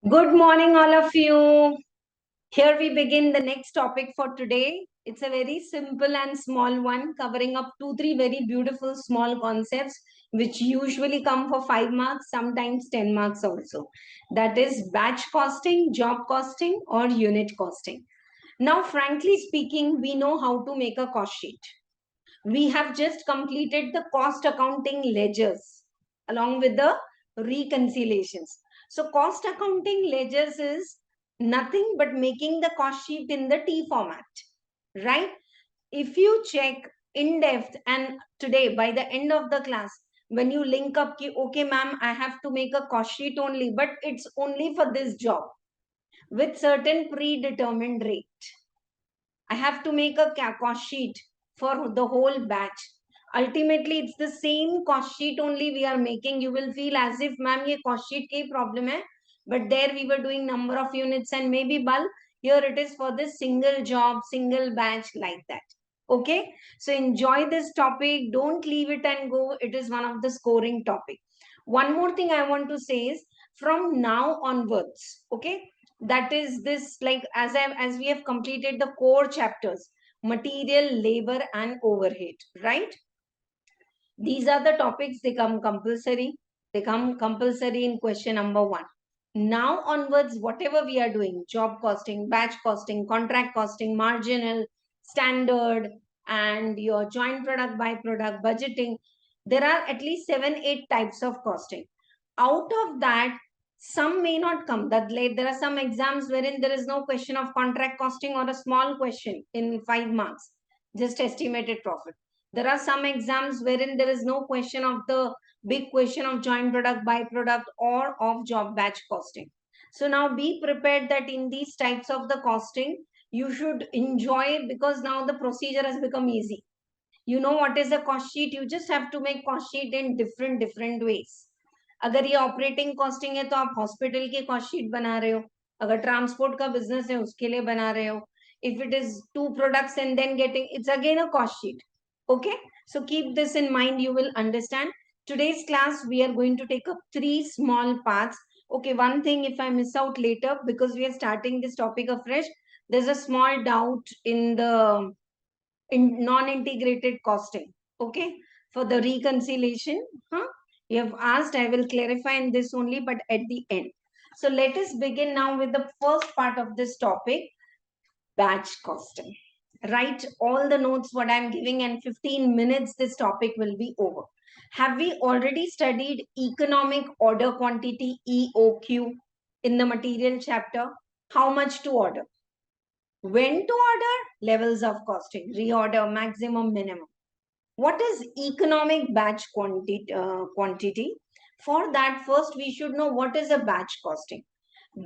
Good morning, all of you. Here we begin the next topic for today. It's a very simple and small one, covering up two, three very beautiful small concepts, which usually come for 5 marks, sometimes 10 marks also. That is batch costing, job costing, or unit costing. Now, frankly speaking, we know how to make a cost sheet. We have just completed the cost accounting ledgers along with the reconciliations. So cost accounting ledgers is nothing but making the cost sheet in the T format, right? If you check in depth, and today by the end of the class, when you link up ki, okay ma'am, I have to make a cost sheet only, but it's only for this job with certain predetermined rate. I have to make a cost sheet for the whole batch. Ultimately, it's the same cost sheet only we are making. You will feel as if, ma'am, ये cost sheet की problem है. But there we were doing number of units and maybe bulk. Here it is for this single job, single batch like that. Okay. So enjoy this topic. Don't leave it and go. It is one of the scoring topic. One more thing I want to say is from now onwards. Okay, that is this, like as we have completed the core chapters, material, labor and overhead, right? These are the topics. They come compulsory in question number 1. Now onwards, whatever we are doing, job costing, batch costing, contract costing, marginal, standard, and your joint product by product budgeting, there are at least 7 8 types of costing. Out of that, some may not come. That like there are some exams wherein there is no question of contract costing or a small question in 5 marks, just estimated profit. There are some exams wherein there is no question of the big question of joint product by product or of job batch costing. So now be prepared that in these types of the costing, you should enjoy, because now the procedure has become easy. You know what is a cost sheet. You just have to make cost sheet in different ways. अगर ये operating costing है तो आप hospital की cost sheet बना रहे हो, अगर ट्रांसपोर्ट का बिजनेस है उसके लिए बना रहे हो, if it is two products and then getting, it's again a cost sheet. Okay, so keep this in mind. You will understand. Today's class we are going to take up 3 small parts. Okay, one thing, if I miss out later because we are starting this topic afresh, there's a small doubt in the in non-integrated costing. Okay, for the reconciliation, you have asked, I will clarify in this only, but at the end. So let us begin now with the first part of this topic, batch costing. Write all the notes what I'm giving, and 15 minutes this topic will be over. Have we already studied economic order quantity, EOQ, in the material chapter? How much to order, when to order, levels of costing, reorder, maximum, minimum. What is economic batch quantity? For that, first we should know what is a batch costing.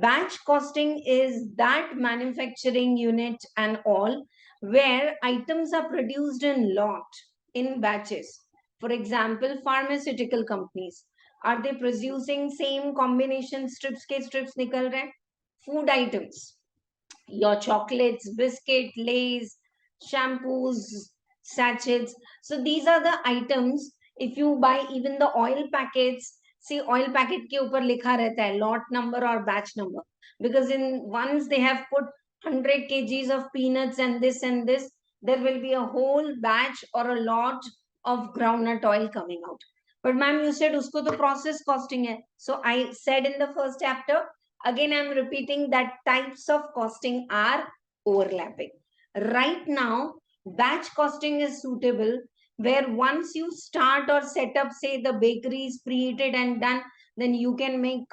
Batch costing is that manufacturing unit and all where items are produced in lot, in batches. For example, pharmaceutical companies, are they producing same combination strips ke strips nikal rahe? Food items, your chocolates, biscuit, lays, shampoos, sachets. So these are the items. If you buy even the oil packets, see oil packet ke upar likha rehta hai lot number or batch number, because in once they have put 100 kgs of peanuts and this, there will be a whole batch or a lot of groundnut oil coming out. But ma'am, you said usko to process costing hai. So I said in the first chapter, again I'm repeating that types of costing are overlapping. Right now batch costing is suitable where once you start or set up, say the bakery is preheated and done, then you can make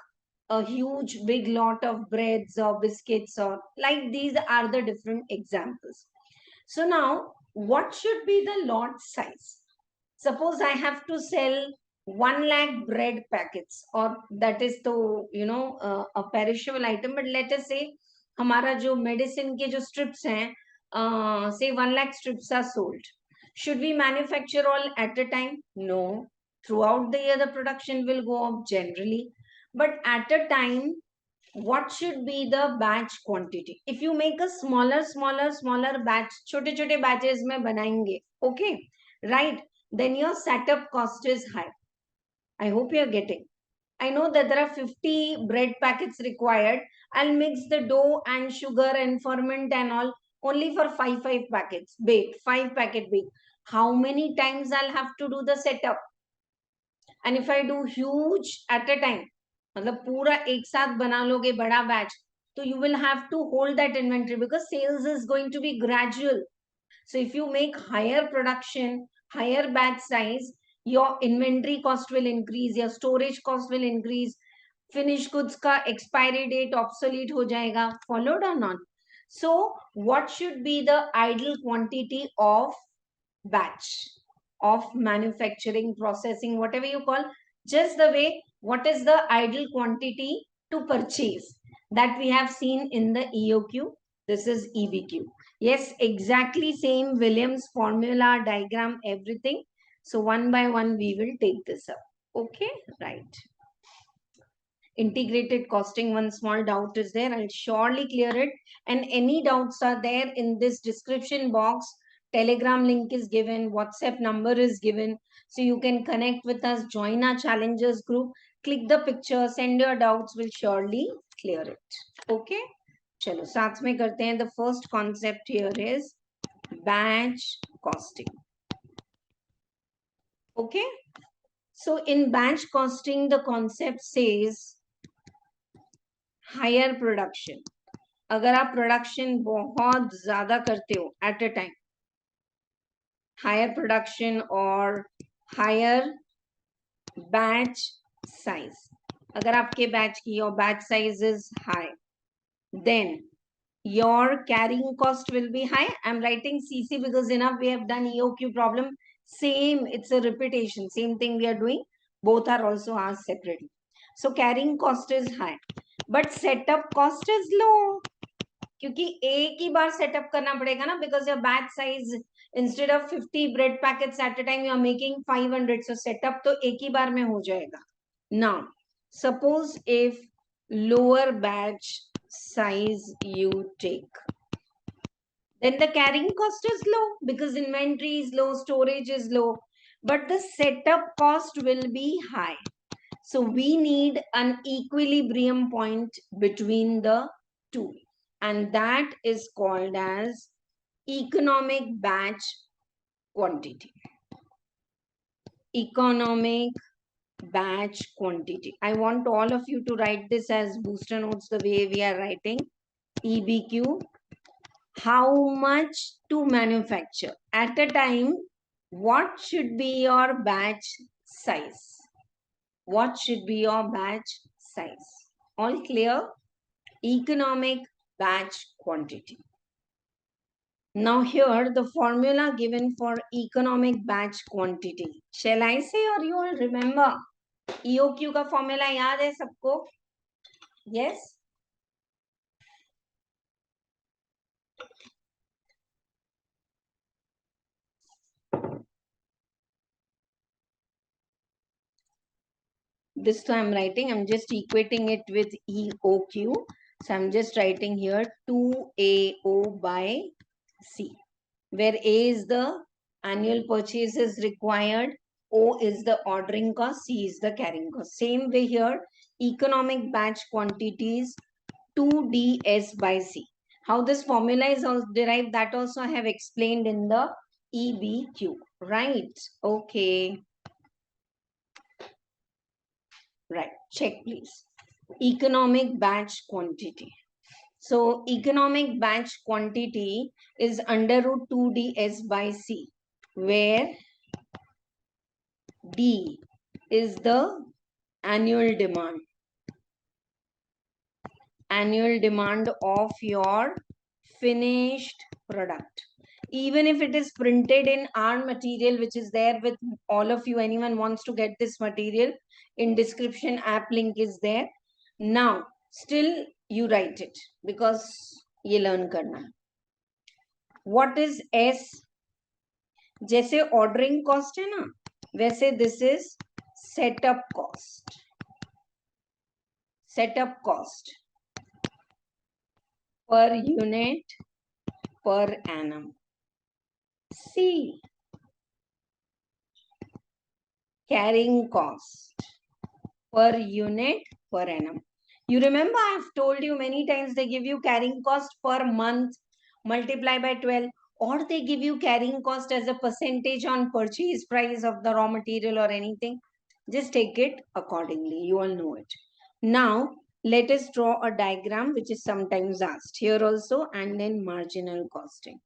a huge big lot of breads or biscuits, or like these are the different examples. So now what should be the lot size? Suppose I have to sell 1 lakh bread packets, or that is to a perishable item, but let us say हमारा जो medicine के जो strips हैं, say 1 lakh strips are sold. Should we manufacture all at a time? No. Throughout the year the production will go up generally, but at a time, what should be the batch quantity? If you make a smaller batch, छोटे छोटे batches में बनाएंगे, okay, right, then your setup cost is high. I hope you're getting. I know that there are 50 bread packets required. I'll mix the dough and sugar and ferment and all only for five packets bake, 5 packet bake. How many times I'll have to do the setup? And if I do huge at a time, मतलब पूरा एक साथ बना लोगे बड़ा batch, so you will have to hold that inventory because sales is going to be gradual. So if you make higher production, higher batch size, your inventory cost will increase, your storage cost will increase, finished goods ka expiry date obsolete ho jayega. Followed or not? So what should be the ideal quantity of batch, of manufacturing, processing, whatever you call, just the way what is the ideal quantity to purchase that we have seen in the EOQ. This is EBQ. Yes, exactly same Williams formula, diagram, everything. So one by one we will take this up. Okay, right. Integrated costing, one small doubt is there. I'll surely clear it. And any doubts are there in this description box. Telegram link is given, WhatsApp number is given. So you can connect with us, join our challengers group, click the picture, send your doubts, we'll surely clear it. Okay? Chalo, साथ में करते हैं. The first concept here is batch costing. Okay? So in batch costing, the concept says higher production. अगर आप production बहुत ज्यादा करते हो at a time, higher production और हायर बैच साइज, अगर आपके बैच की your batch size is high, then your carrying cost will be high. I'm writing CC because enough we have done EOQ problem. Same, it's a repetition. Same thing we are doing. Both are also asked separately. So carrying cost is high, but setup cost is low. क्योंकि एक ही बार setup करना पड़ेगा ना, because your batch size instead of 50 bread packets at a time you are making 500, so setup तो एक ही बार में हो जाएगा. Now suppose if lower batch size you take, then the carrying cost is low because inventory is low, storage is low, but the setup cost will be high. So we need an equilibrium point between the two, and that is called as economic batch quantity. Economic batch quantity. I want all of you to write this as booster notes the way we are writing. EBQ, how much to manufacture at a time, what should be your batch size? What should be your batch size? All clear? Economic batch quantity. Now here the formula given for economic batch quantity. Shall I say or you all remember? EOQ का formula याद है सबको? Yes? This time I'm writing, I'm just equating it with EOQ. So I'm just writing here 2AO by C, where A is the annual purchases required, O is the ordering cost, C is the carrying cost. Same way here, economic batch quantities 2DS by C. How this formula is also derived, that also I have explained in the EBQ, right? Okay. Right, check please. Economic batch quantity. So economic batch quantity is under root 2DS by C, where D is the annual demand. Annual demand of your finished product. Even if it is printed in our material, which is there with all of you, anyone wants to get this material, in description app link is there. Now still you write it because ये learn करना. What is S? जैसे ordering cost है ना, वैसे this is setup cost. Setup cost per unit per annum. C, carrying cost. per unit per annum. You remember I've told you many times they give you carrying cost per month, multiply by 12, or they give you carrying cost as a percentage on purchase price of the raw material or anything. Just take it accordingly. You all know it. Now, let us draw a diagram which is sometimes asked here also, and then marginal costing.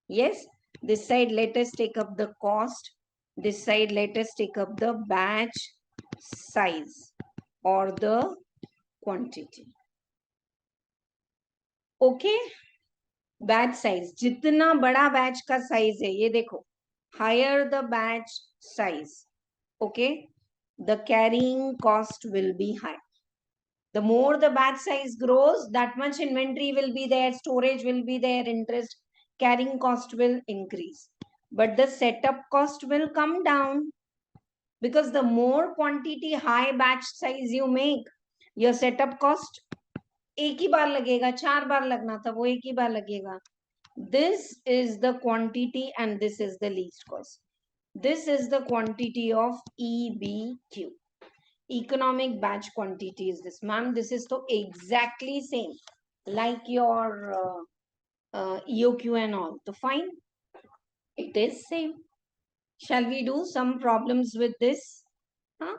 Yes, this side let us take up the cost. This side let us take up the batch size or the quantity. Okay, batch size. जितना बड़ा batch का size है, ये देखो. Higher the batch size. Okay, the carrying cost will be high. The more the batch size grows, that much inventory will be there, storage will be there, interest, carrying cost will increase. But the setup cost will come down because the more quantity high batch size you make, your setup cost एक ही बार लगेगा, 4 बार लगना था वो एक ही बार लगेगा. This is the quantity and this is the least cost. This is the quantity of EBQ. Economic batch quantity is this. Ma'am, this is so exactly same like your EOQ and all. So fine, it is same. Shall we do some problems with this? Huh?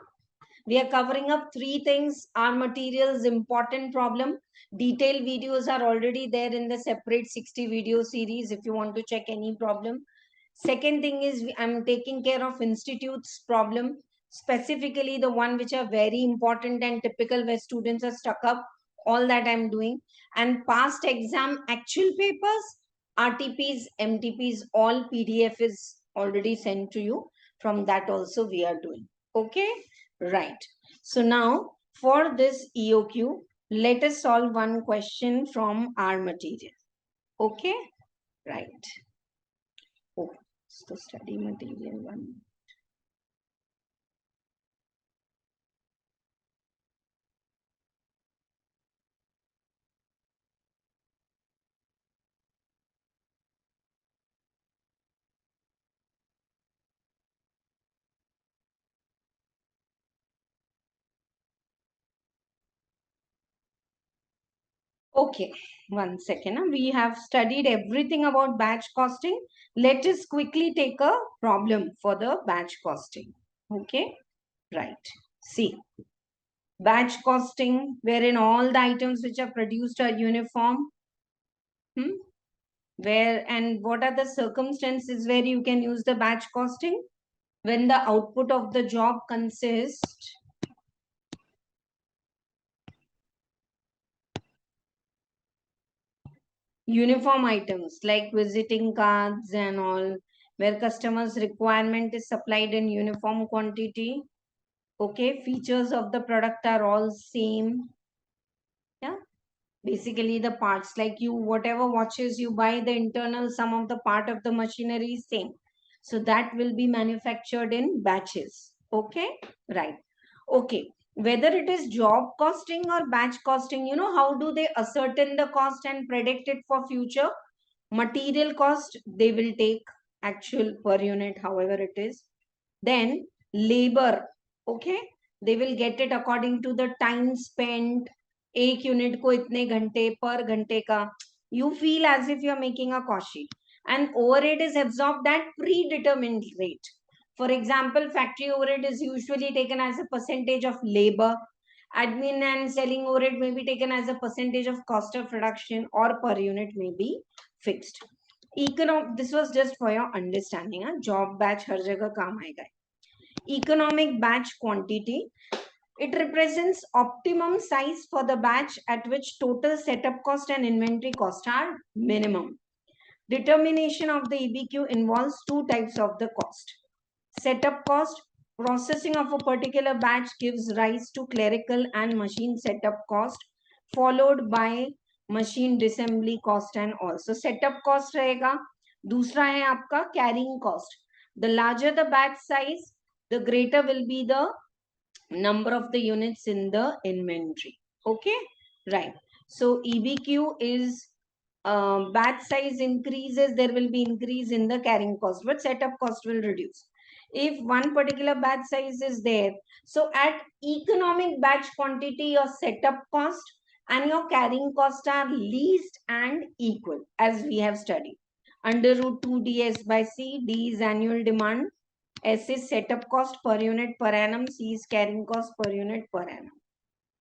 We are covering up 3 things. Our materials important problem. Detailed videos are already there in the separate 60 video series if you want to check any problem. Second thing is I'm taking care of institutes problem, specifically the one which are very important and typical where students are stuck up. All that I'm doing. And past exam actual papers, RTPs, MTPs, all PDF is already sent to you. From that also we are doing. Okay, right. So now for this EOQ, let us solve one question from our material. Okay, right. Oh, so study material one. Okay, one second. We have studied everything about batch costing. Let us quickly take a problem for the batch costing. Okay, right. See, batch costing, wherein all the items which are produced are uniform. Where and what are the circumstances where you can use the batch costing? When the output of the job consists uniform items like visiting cards and all, where customers requirement is supplied in uniform quantity. Okay, features of the product are all same. Yeah, basically the parts, like you whatever watches you buy, the internal sum of the part of the machinery is same, so that will be manufactured in batches. Okay, right. Okay, whether it is job costing or batch costing, you know how do they ascertain the cost and predict it for future? Material cost they will take actual per unit however it is. Then labor, okay, they will get it according to the time spent. एक unit को इतने घंटे पर घंटे का. You feel as if you are making a cost sheet, and overhead is absorbed at predetermined rate. For example, factory overhead is usually taken as a percentage of labor. Admin and selling overhead may be taken as a percentage of cost of production, or per unit may be fixed. This was just for your understanding. Job batch हर जगह काम आएगा. Economic batch quantity, it represents optimum size for the batch at which total setup cost and inventory cost are minimum. Determination of the EBQ involves 2 types of the cost. Setup cost, processing of a particular batch gives rise to clerical and machine setup cost, followed by machine disassembly cost and also setup cost रहेगा. दूसरा है आपका carrying cost. The larger the batch size, the greater will be the number of the units in the inventory. Okay, right. So EBQ is batch size increases, there will be increase in the carrying cost, but setup cost will reduce. if one particular batch size is there, so at economic batch quantity, your setup cost and your carrying cost are least and equal, as we have studied. Under root 2 ds by c, d is annual demand, s is setup cost per unit per annum, c is carrying cost per unit per annum.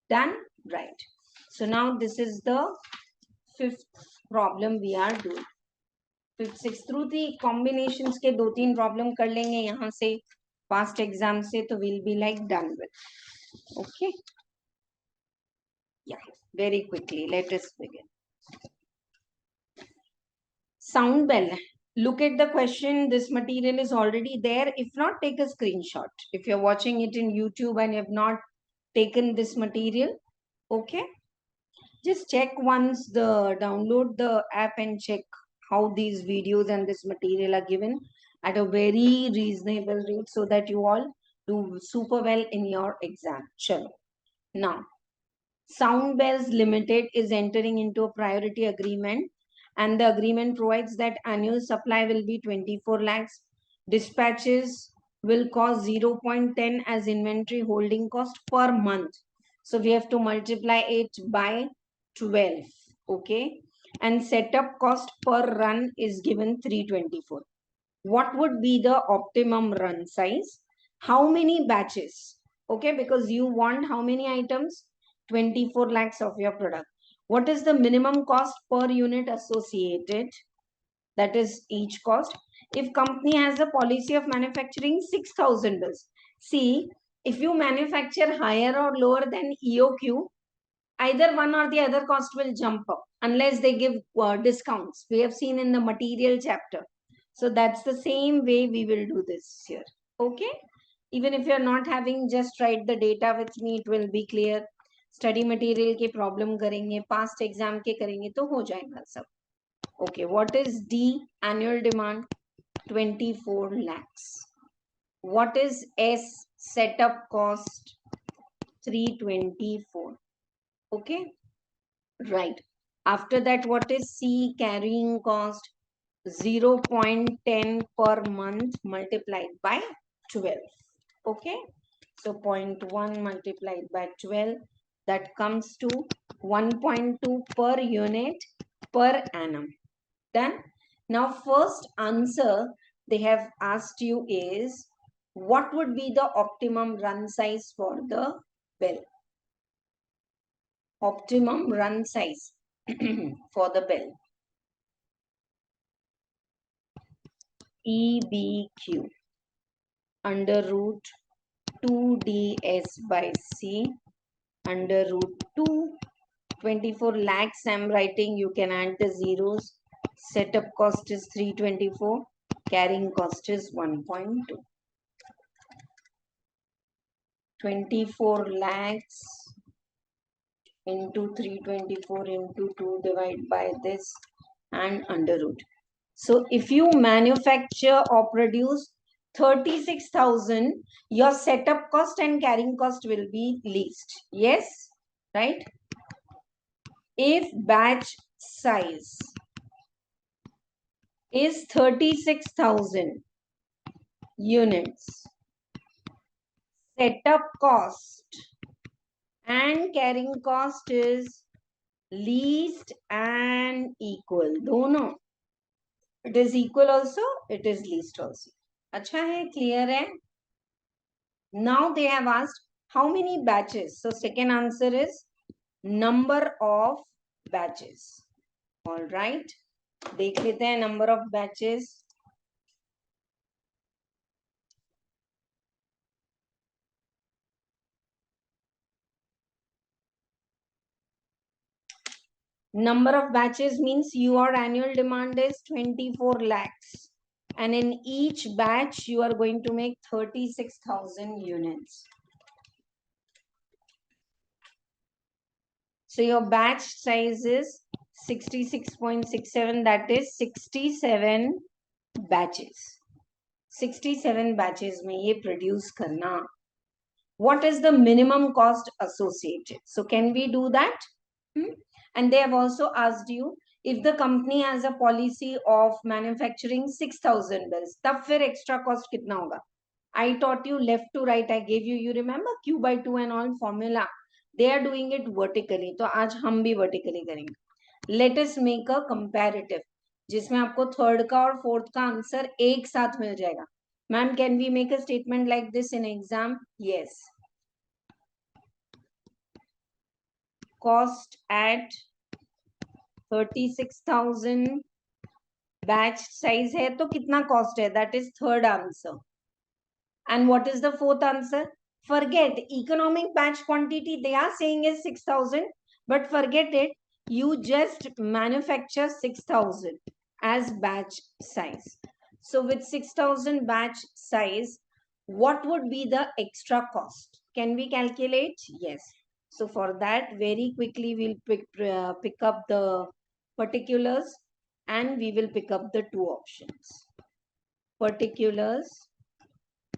Done? Right. So now this is the fifth problem we are doing. Fifth six through थी combinations के 2-3 problem कर लेंगे यहाँ से past exam से, तो will be like done with. Okay, या very quickly let us begin. Sound bell. Look at the question. This material is already there. If not, take a screenshot. If you're watching it in YouTube and you have not taken this material, okay, just check once, download the app and check how these videos and this material are given at a very reasonable rate, so that you all do super well in your exam. Chalo. Now, Sound Bells Limited is entering into a priority agreement, and the agreement provides that annual supply will be 24 lakhs. Dispatches will cost 0.10 as inventory holding cost per month. So we have to multiply it by 12. Okay. And setup cost per run is given 324. What would be the optimum run size? How many batches? Okay, because you want how many items? 24 lakhs of your product. What is the minimum cost per unit associated? That is each cost. If company has a policy of manufacturing 6,000 bills. See, if you manufacture higher or lower than EOQ, either one or the other cost will jump up unless they give discounts. We have seen in the material chapter. So that's the same way we will do this here. Okay. Even if you're not having, just write the data with me, it will be clear. Study material के problem करेंगे, past exam के करेंगे, तो हो जाएगा सब. Okay, what is D? Annual demand 24 lakhs. What is S? Setup cost 324. Okay, right. After that, what is C? Carrying cost 0.10 per month multiplied by 12. Okay, so 0.1 multiplied by 12, that comes to 1.2 per unit per annum. Done. Now, first answer they have asked you is, what would be the optimum run size for the bell? Optimum run size for the bell. EBQ under root 2ds by c under root 2. 24 lakhs I'm writing, you can add the zeros. Setup cost is 324, carrying cost is 1.2. 24 lakhs into 324 into 2 divided by this and under root. So if you manufacture or produce 36,000, your setup cost and carrying cost will be least. Yes, right? If batch size is 36,000 units, setup cost and carrying cost is least and equal. Dono. It is equal also, it is least also. Acha hai, clear hai? Now they have asked how many batches. So second answer is number of batches. All right. देख लेते हैं number of batches. Number of batches means your annual demand is 24 lakhs. And in each batch, you are going to make 36,000 units. So your batch size is 66.67, that is 67 batches. 67 batches में ये produce करना. What is the minimum cost associated? So can we do that? And they have also asked you, if the company has a policy of manufacturing 6,000 bells, तब फिर extra cost कितना होगा? I taught you left to right. I gave you, you remember Q by 2 and all formula. They are doing it vertically. तो आज हम भी vertically करेंगे. Let us make a comparative, जिसमें आपको थर्ड का और फोर्थ का आंसर एक साथ मिल जाएगा. Ma'am, can we make a statement like this in exam? Yes. Cost at 36,000. Batch size है तो कितना कॉस्ट है? That is third answer. And what is the fourth answer? Forget economic batch quantity. They are saying is 6,000, but forget it. You just manufacture 6,000 as batch size. So with 6,000 batch size, what would be the extra cost? Can we calculate? Yes. So for that, very quickly we'll pick up the particulars and we will pick up the two options. Particulars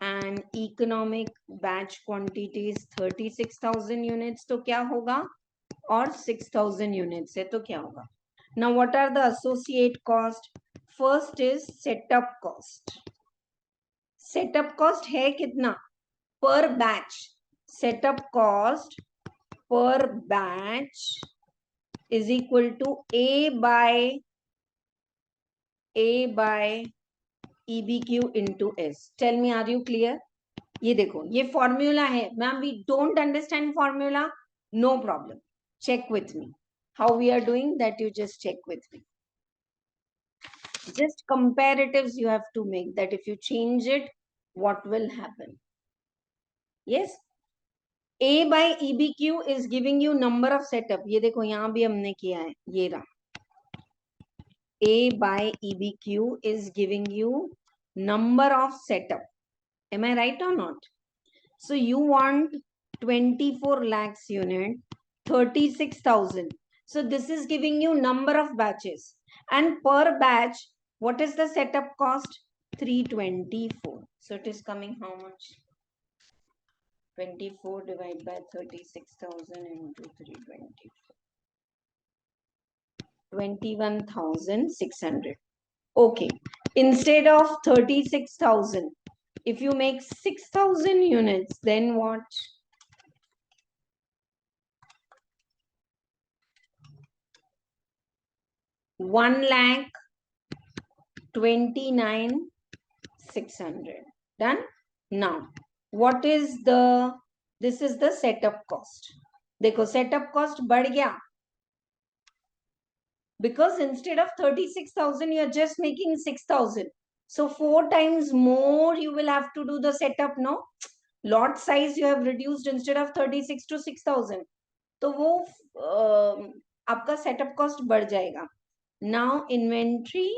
and economic batch quantity is 36,000 units. तो क्या होगा? और 6,000 units है तो क्या होगा? Now what are the associate cost? First is setup cost. Setup cost है कितना? Per batch. Setup cost per batch is equal to A by EBQ into S. Tell me, are you clear? ये देखो, ये formula है. Ma'am, we don't understand formula. No problem. Check with me how we are doing that. You just check with me. Just comparatives you have to make, that if you change it, what will happen? Yes. A by EBQ is giving you number of setup. ये देखो यहाँ भी हमने किया है. ये रहा. A by EBQ is giving you number of setup. Am I right or not? So you want 24 lakhs unit, 36,000. So this is giving you number of batches. And per batch, what is the setup cost? 324. So it is coming how much? 24 divided by 36,000 into 324. 21,600. Okay. Instead of 36,000, if you make 6,000 units, then what? 1,29,600. Done. Now, what is the? This is the setup cost. देखो setup cost बढ़ गया. Because instead of 36,000, you are just making 6,000. So 4 times more you will have to do the setup, no? Lot size you have reduced instead of 36 to 6,000. तो वो आपका setup cost बढ़ जाएगा. Now inventory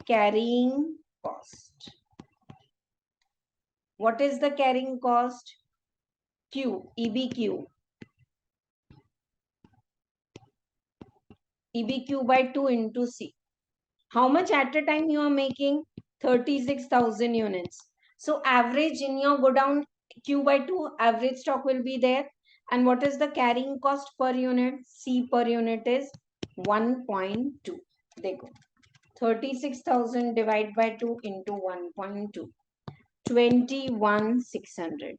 carrying cost. What is the carrying cost? Q, EBQ. EBQ by 2 into C. How much at a time you are making? 36,000 units. So average in your go down Q by 2, average stock will be there. And what is the carrying cost per unit? C per unit is 1.2. Dekho. 36,000 divided by 2 into 1.2. 21,600.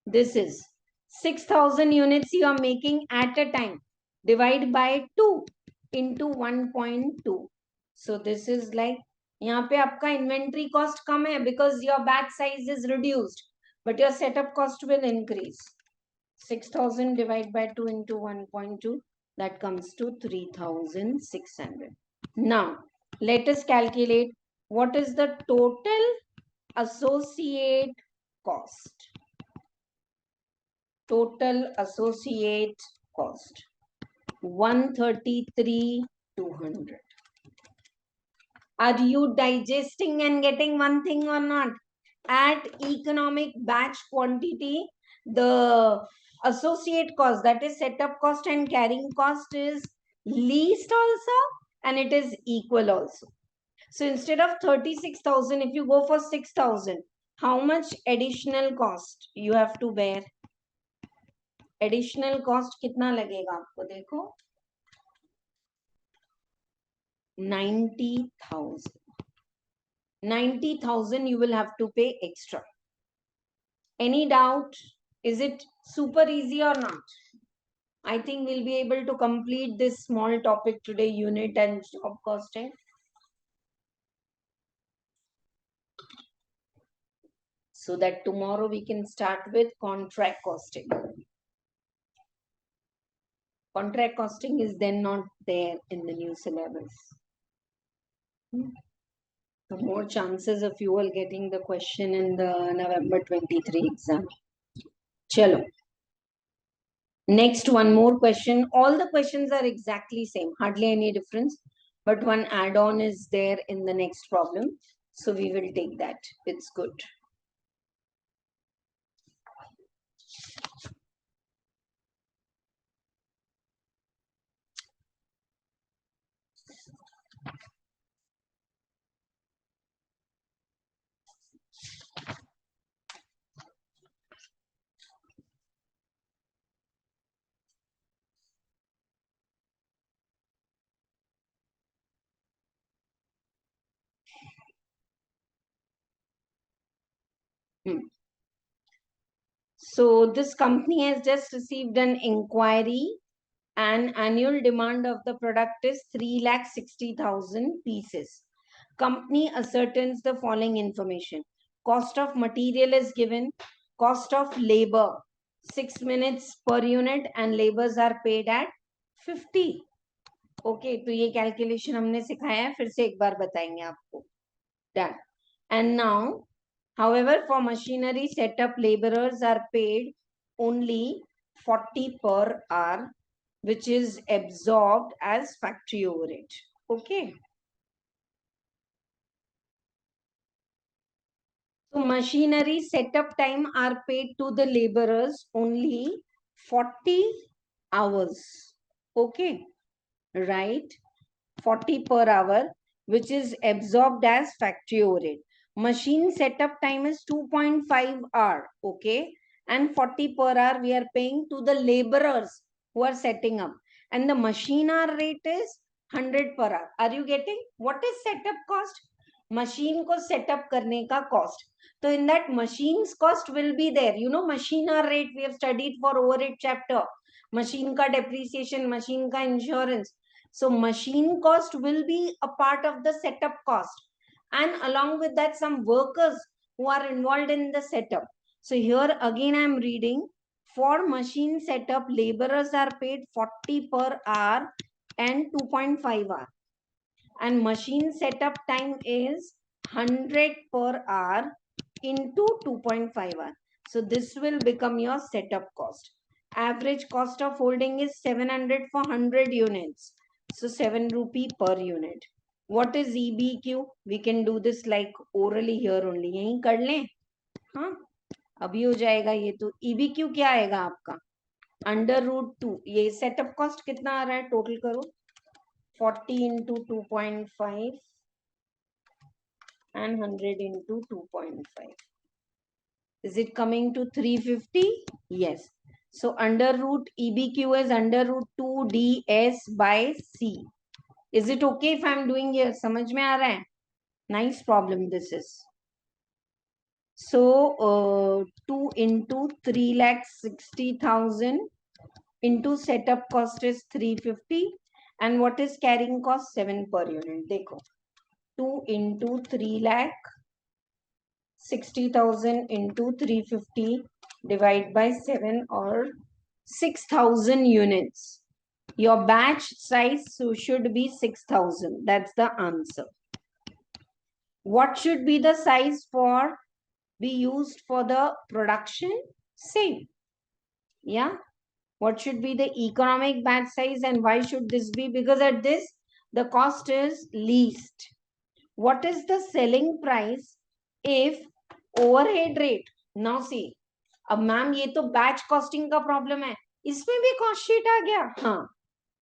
This is 6,000 units you are making at a time. Divide by 2 into 1.2. So this is like, यहाँ पे आपका inventory cost कम है because your batch size is reduced, but your setup cost will increase. 6,000 divided by 2 into 1.2, that comes to 3,600. Now, let us calculate what is the total associate cost. Total associate cost 133,200. Are you digesting and getting one thing or not? At economic batch quantity, the associate cost, that is setup cost and carrying cost, is least also and it is equal also. So instead of 36,000, if you go for 6,000, how much additional cost you have to bear? Additional cost कितना लगेगा आपको? देखो 90,000. 90,000 you will have to pay extra. Any doubt? Is it super easy or not? I think we'll be able to complete this small topic today, unit and job costing. So that tomorrow we can start with contract costing. Contract costing is then not there in the new syllabus. The more chances of you all getting the question in the November 23 exam. Chalo. Next, one more question. All the questions are exactly same, hardly any difference. But one add-on is there in the next problem. So we will take that. It's good. So this company has just received an inquiry and annual demand of the product is 3,60,000 pieces. Company ascertains the following information. Cost of material is given, cost of labor 6 minutes per unit and labors are paid at 50. Okay, तो ये calculation हमने सिखाया है, फिर से एक बार बताएंगे आपको. Done. And now, however, for machinery setup, laborers are paid only 40 per hour, which is absorbed as factory overhead. Okay. So machinery setup time are paid to the laborers only 40 hours. Okay. Right. 40 per hour, which is absorbed as factory overhead. Machine setup time is 2.5 hour. Okay. And 40 per hour we are paying to the laborers who are setting up. And the machine hour rate is 100 per hour. Are you getting? What is setup cost? Machine ko setup karne ka cost. So in that machine's cost will be there. You know, machine hour rate we have studied for overhead chapter. Machine ka depreciation, machine ka insurance. So machine cost will be a part of the setup cost. And along with that, some workers who are involved in the setup. So here again, I'm reading for machine setup, laborers are paid 40 per hour and 2.5 hour. And machine setup time is 100 per hour into 2.5 hour. So this will become your setup cost. Average cost of holding is 700 for 100 units. So 7 rupee per unit. What is EBQ? We can do this like orally here only. यहीं कर लें? हाँ, अभी हो जाएगा ये तो. EBQ क्या आएगा आपका? √2. ये setup cost कितना आ रहा है? Total करो. 40 into 2.5 and 100 into 2.5. Is it coming to 350? Yes. So under root EBQ is under root 2 DS by C. Is it okay if I'm doing here? समझ में आ रहा है? Nice problem this is. So 2 into 3,60,000 into setup cost is 350 and what is carrying cost? 7 per unit. देखो 2 into 3,60,000 into 350 divide by 7 or 6,000 units. Your batch size should be 6,000. That's the answer. What should be the size for be used for the production? Same. Yeah. What should be the economic batch size and why should this be? Because at this, the cost is least. What is the selling price if overhead rate? Now see, अब ma'am ये तो batch costing का problem है, इसमें भी cost sheet आ गया. हाँ,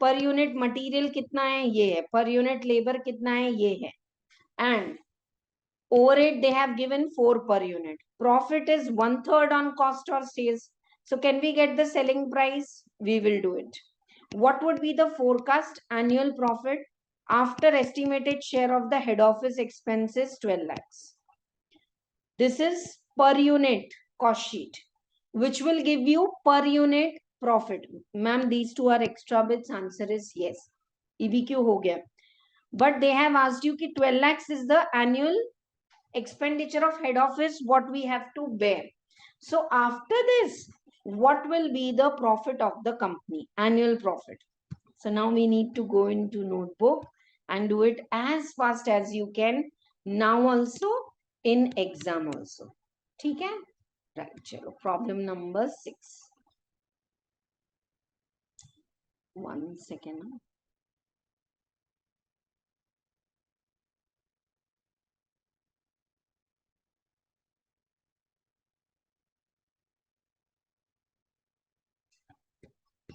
per unit material कितना है, ये है. पर यूनिट लेबर कितना है, ये है. And overhead they have given 4 per unit. Profit is 1/3 on cost or sales. So can we get the selling price? We will do it. What would be the forecast annual profit after estimated share of the head office expenses 12 lakhs? This is per unit cost sheet, which will give you per unit profit. Ma'am, these two are extra bits. Answer is yes. EBQ ho gaya. But they have asked you ki 12 lakhs is the annual expenditure of head office, what we have to bear. So after this, what will be the profit of the company, annual profit? So now we need to go into notebook and do it as fast as you can, now also, in exam also. ठीक है? Right, chalo, problem number 6. 1 second.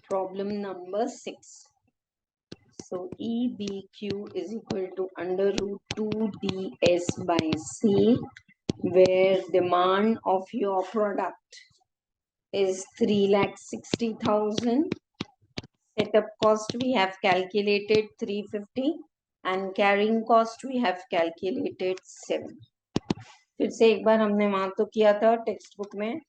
Problem number 6. So EBQ is equal to under root 2 DS by C, where demand of your product is 3,60,000. Setup cost we have calculated 350 and carrying cost we have calculated 7. फिर से एक बार हमने वहां तो किया था text book में.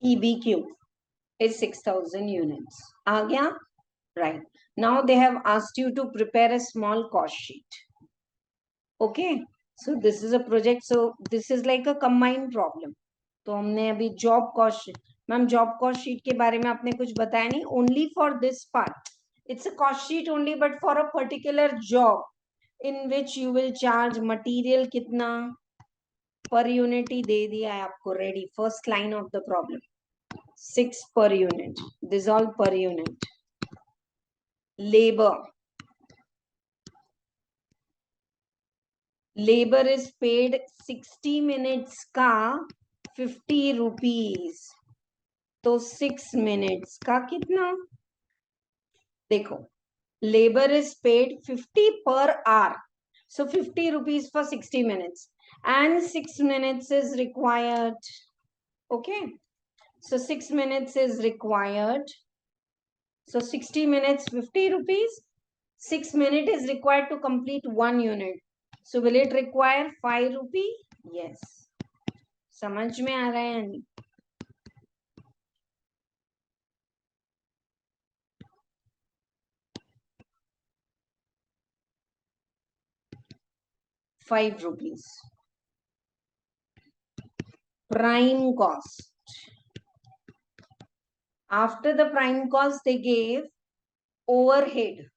EBQ is 6,000 units. आ गया? Right. Now they have asked you to prepare a small cost sheet. Okay. So this is a project. So this is like a combined problem. तो हमने अभी job cost sheet. Ma'am job cost sheet के बारे में आपने कुछ बताया नहीं. Only for this part it's a cost sheet only, but for a particular job in which you will charge material कितना per unit ही दे दिया है आपको. Ready. First line of the problem 6 per unit. This all per unit. Labor is paid 60 minutes का 50 rupees. तो 6 minutes का कितना? देखो, labor is paid 50 per hour. So 50 rupees for 60 minutes. And 6 minutes is required. Okay. So 6 minutes is required. So 60 minutes, 50 rupees. 6 minutes is required to complete 1 unit. So will it require 5 rupee? Yes. समझ में आ रहा है नहीं? ₹5. Prime cost. After the prime cost, they gave overhead.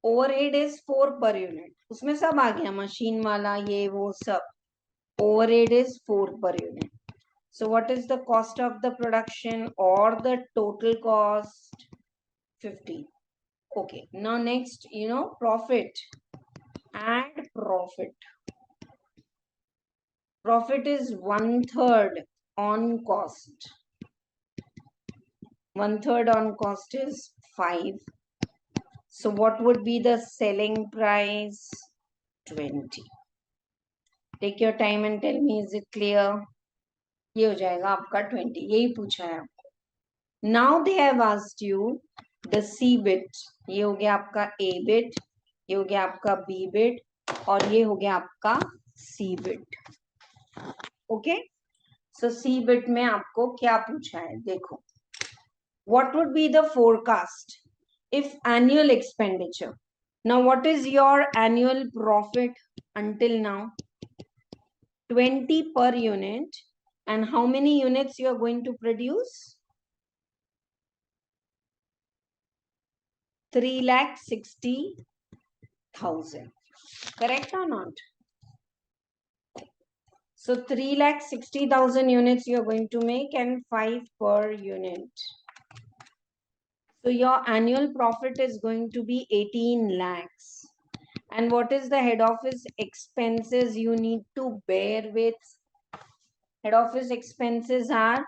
Overhead is 4 per unit. उसमें सब आ गया, machine वाला ये वो सब. Overhead is 4 per unit. So what is the cost of the production or the total cost? 50. Okay. Now next, profit. And profit. Profit is 1/3 on cost. 1/3 on cost is 5. So what would be the selling price? 20. Take your time and tell me, is it clear? ये हो जाएगा आपका 20. यही पूछा है आपको. Now they have asked you the C bit. ये हो गया आपका A bit, ये हो गया आपका B bit, और ये हो गया आपका C bit. Okay? So C bit में आपको क्या पूछा है? देखो. What would be the forecast if annual expenditure? Now, what is your annual profit until now? 20 per unit. And how many units you are going to produce? 3,60,000. Correct or not? So 3,60,000 units you are going to make, and 5 per unit. So your annual profit is going to be 18 lakhs. And what is the head office expenses you need to bear with? Head office expenses are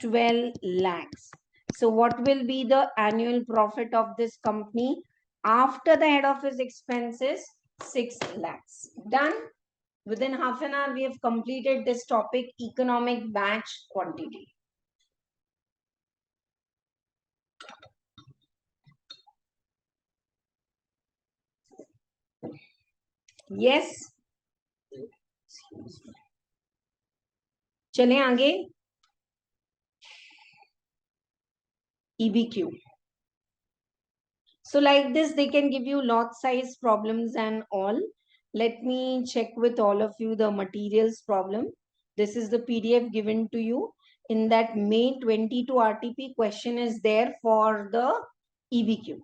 12 lakhs. So what will be the annual profit of this company after the head office expenses? 6 lakhs. Done? Within half an hour, we have completed this topic, economic batch quantity. Yes. चलें आगे. EBQ. So like this, they can give you lot size problems and all. Let me check with all of you the materials problem. This is the PDF given to you. In that May 22 RTP question is there for the EBQ.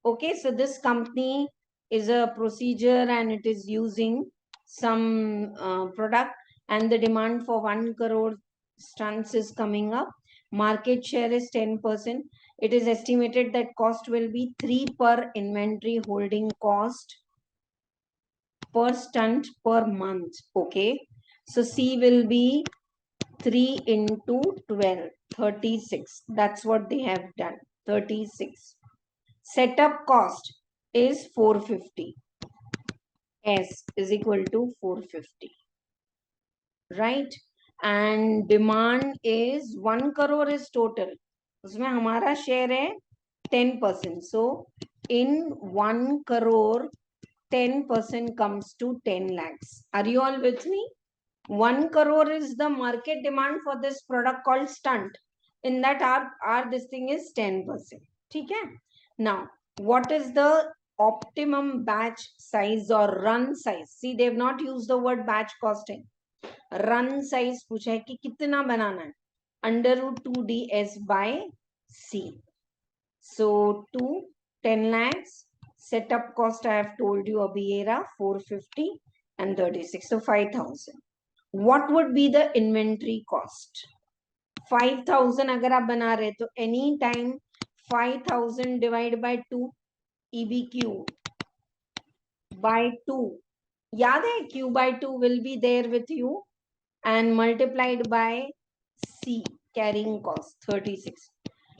Okay, so this company is a procedure and it is using some product, and the demand for 1 crore tons is coming up. Market share is 10%. It is estimated that cost will be 3 per inventory holding cost per stunt per month. Okay, so C will be 3 into 12, 36. That's what they have done, 36. Setup cost is 450. S is equal to 450. Right? And demand is 1 crore is total. उसमें हमारा share है 10%. So in 1 crore, 10% comes to 10 lakhs. Are you all with me? 1 crore is the market demand for this product called stunt. In that our this thing is 10%. ठीक है? Now, what is the optimum batch size or run size? See, they have not used the word batch costing. Run size पूछा है कि कितना बनाना है? Under root 2ds by C. So 2, 10 lakhs. Setup cost I have told you abhi ye raha 450 and 36. So 5,000. What would be the inventory cost? 5,000 अगर आप बना रहे तो any time 5,000 divided by 2 EBQ by 2. याद है Q by 2 will be there with you and multiplied by C, carrying cost 36.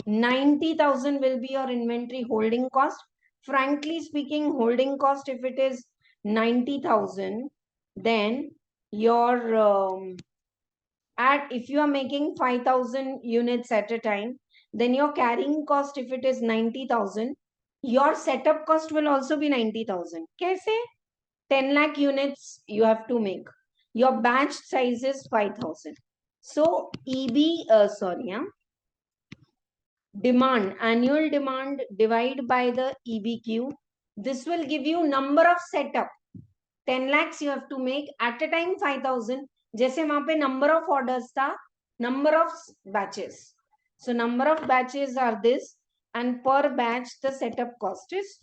90,000 will be your inventory holding cost. Frankly speaking, holding cost, if it is 90,000, then your if you are making 5,000 units at a time, then your carrying cost, if it is 90,000, your setup cost will also be 90,000. Kaise? 10 lakh units you have to make. Your batch size is 5,000. So demand, annual demand divide by the EBQ. This will give you number of setup. 10 lakhs you have to make at a time 5,000. जैसे वहां पे number of orders था, number of batches. So number of batches are this, and per batch the setup cost is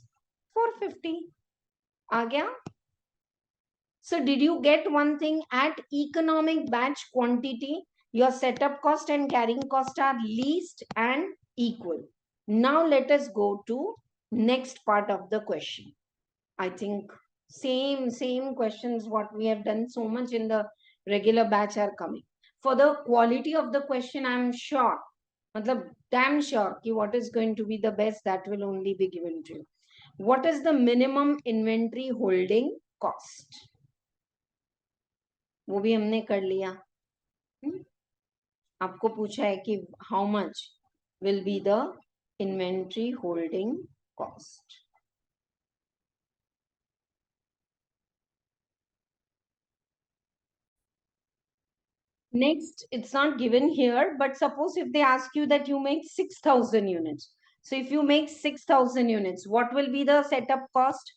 450. आ गया? So did you get one thing? At economic batch quantity, your setup cost and carrying cost are least and equal. Now let us go to next part of the question. I think same questions what we have done so much in the regular batch are coming. For the quality of the question, I am sure, matlab damn sure ki what is going to be the best, that will only be given to you. What is the minimum inventory holding cost? वो भी हमने कर लिया. आपको पूछा है कि how much will be the inventory holding cost. Next, it's not given here, but suppose if they ask you that you make 6,000 units. So if you make 6,000 units, what will be the setup cost?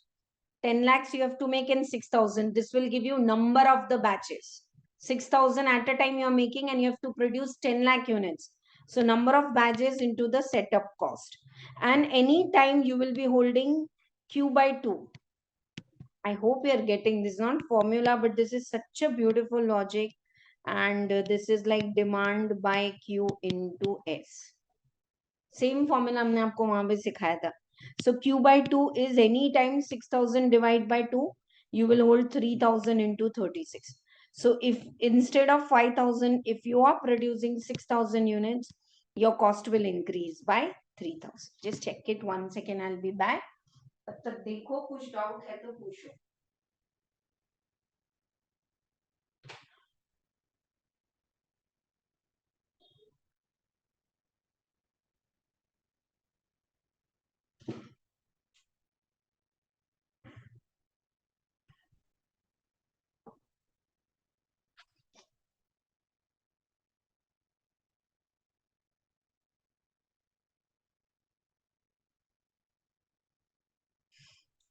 10 lakhs you have to make in 6,000. This will give you number of the batches. 6,000 at a time you are making and you have to produce 10 lakh units. So number of batches into the setup cost. And any time you will be holding Q by 2. I hope you are getting this, not formula, but this is such a beautiful logic. And this is like demand by Q into S. Same formula हमने आपको वहां पे सिखाया था. So Q by 2 is any time 6,000 divided by 2, you will hold 3,000 into 36. So if instead of 5,000, if you are producing 6,000 units, your cost will increase by 3,000. Just check it 1 second, I'll be back. तब तक देखो कुछ doubt है तो पूछो.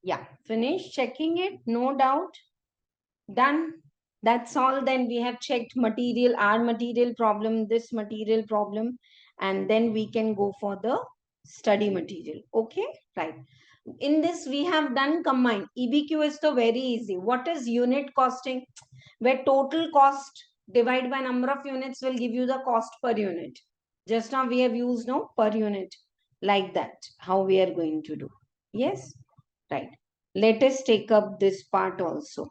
Yeah, finish checking it, no doubt. Done. That's all. Then we have checked material, our material problem, this material problem, and then we can go for the study material. Okay, right. In this, we have done combined. EBQ is so very easy. What is unit costing? Where total cost divided by number of units will give you the cost per unit. Just now we have used no per unit, like that. How we are going to do? Yes, right. Let us take up this part also.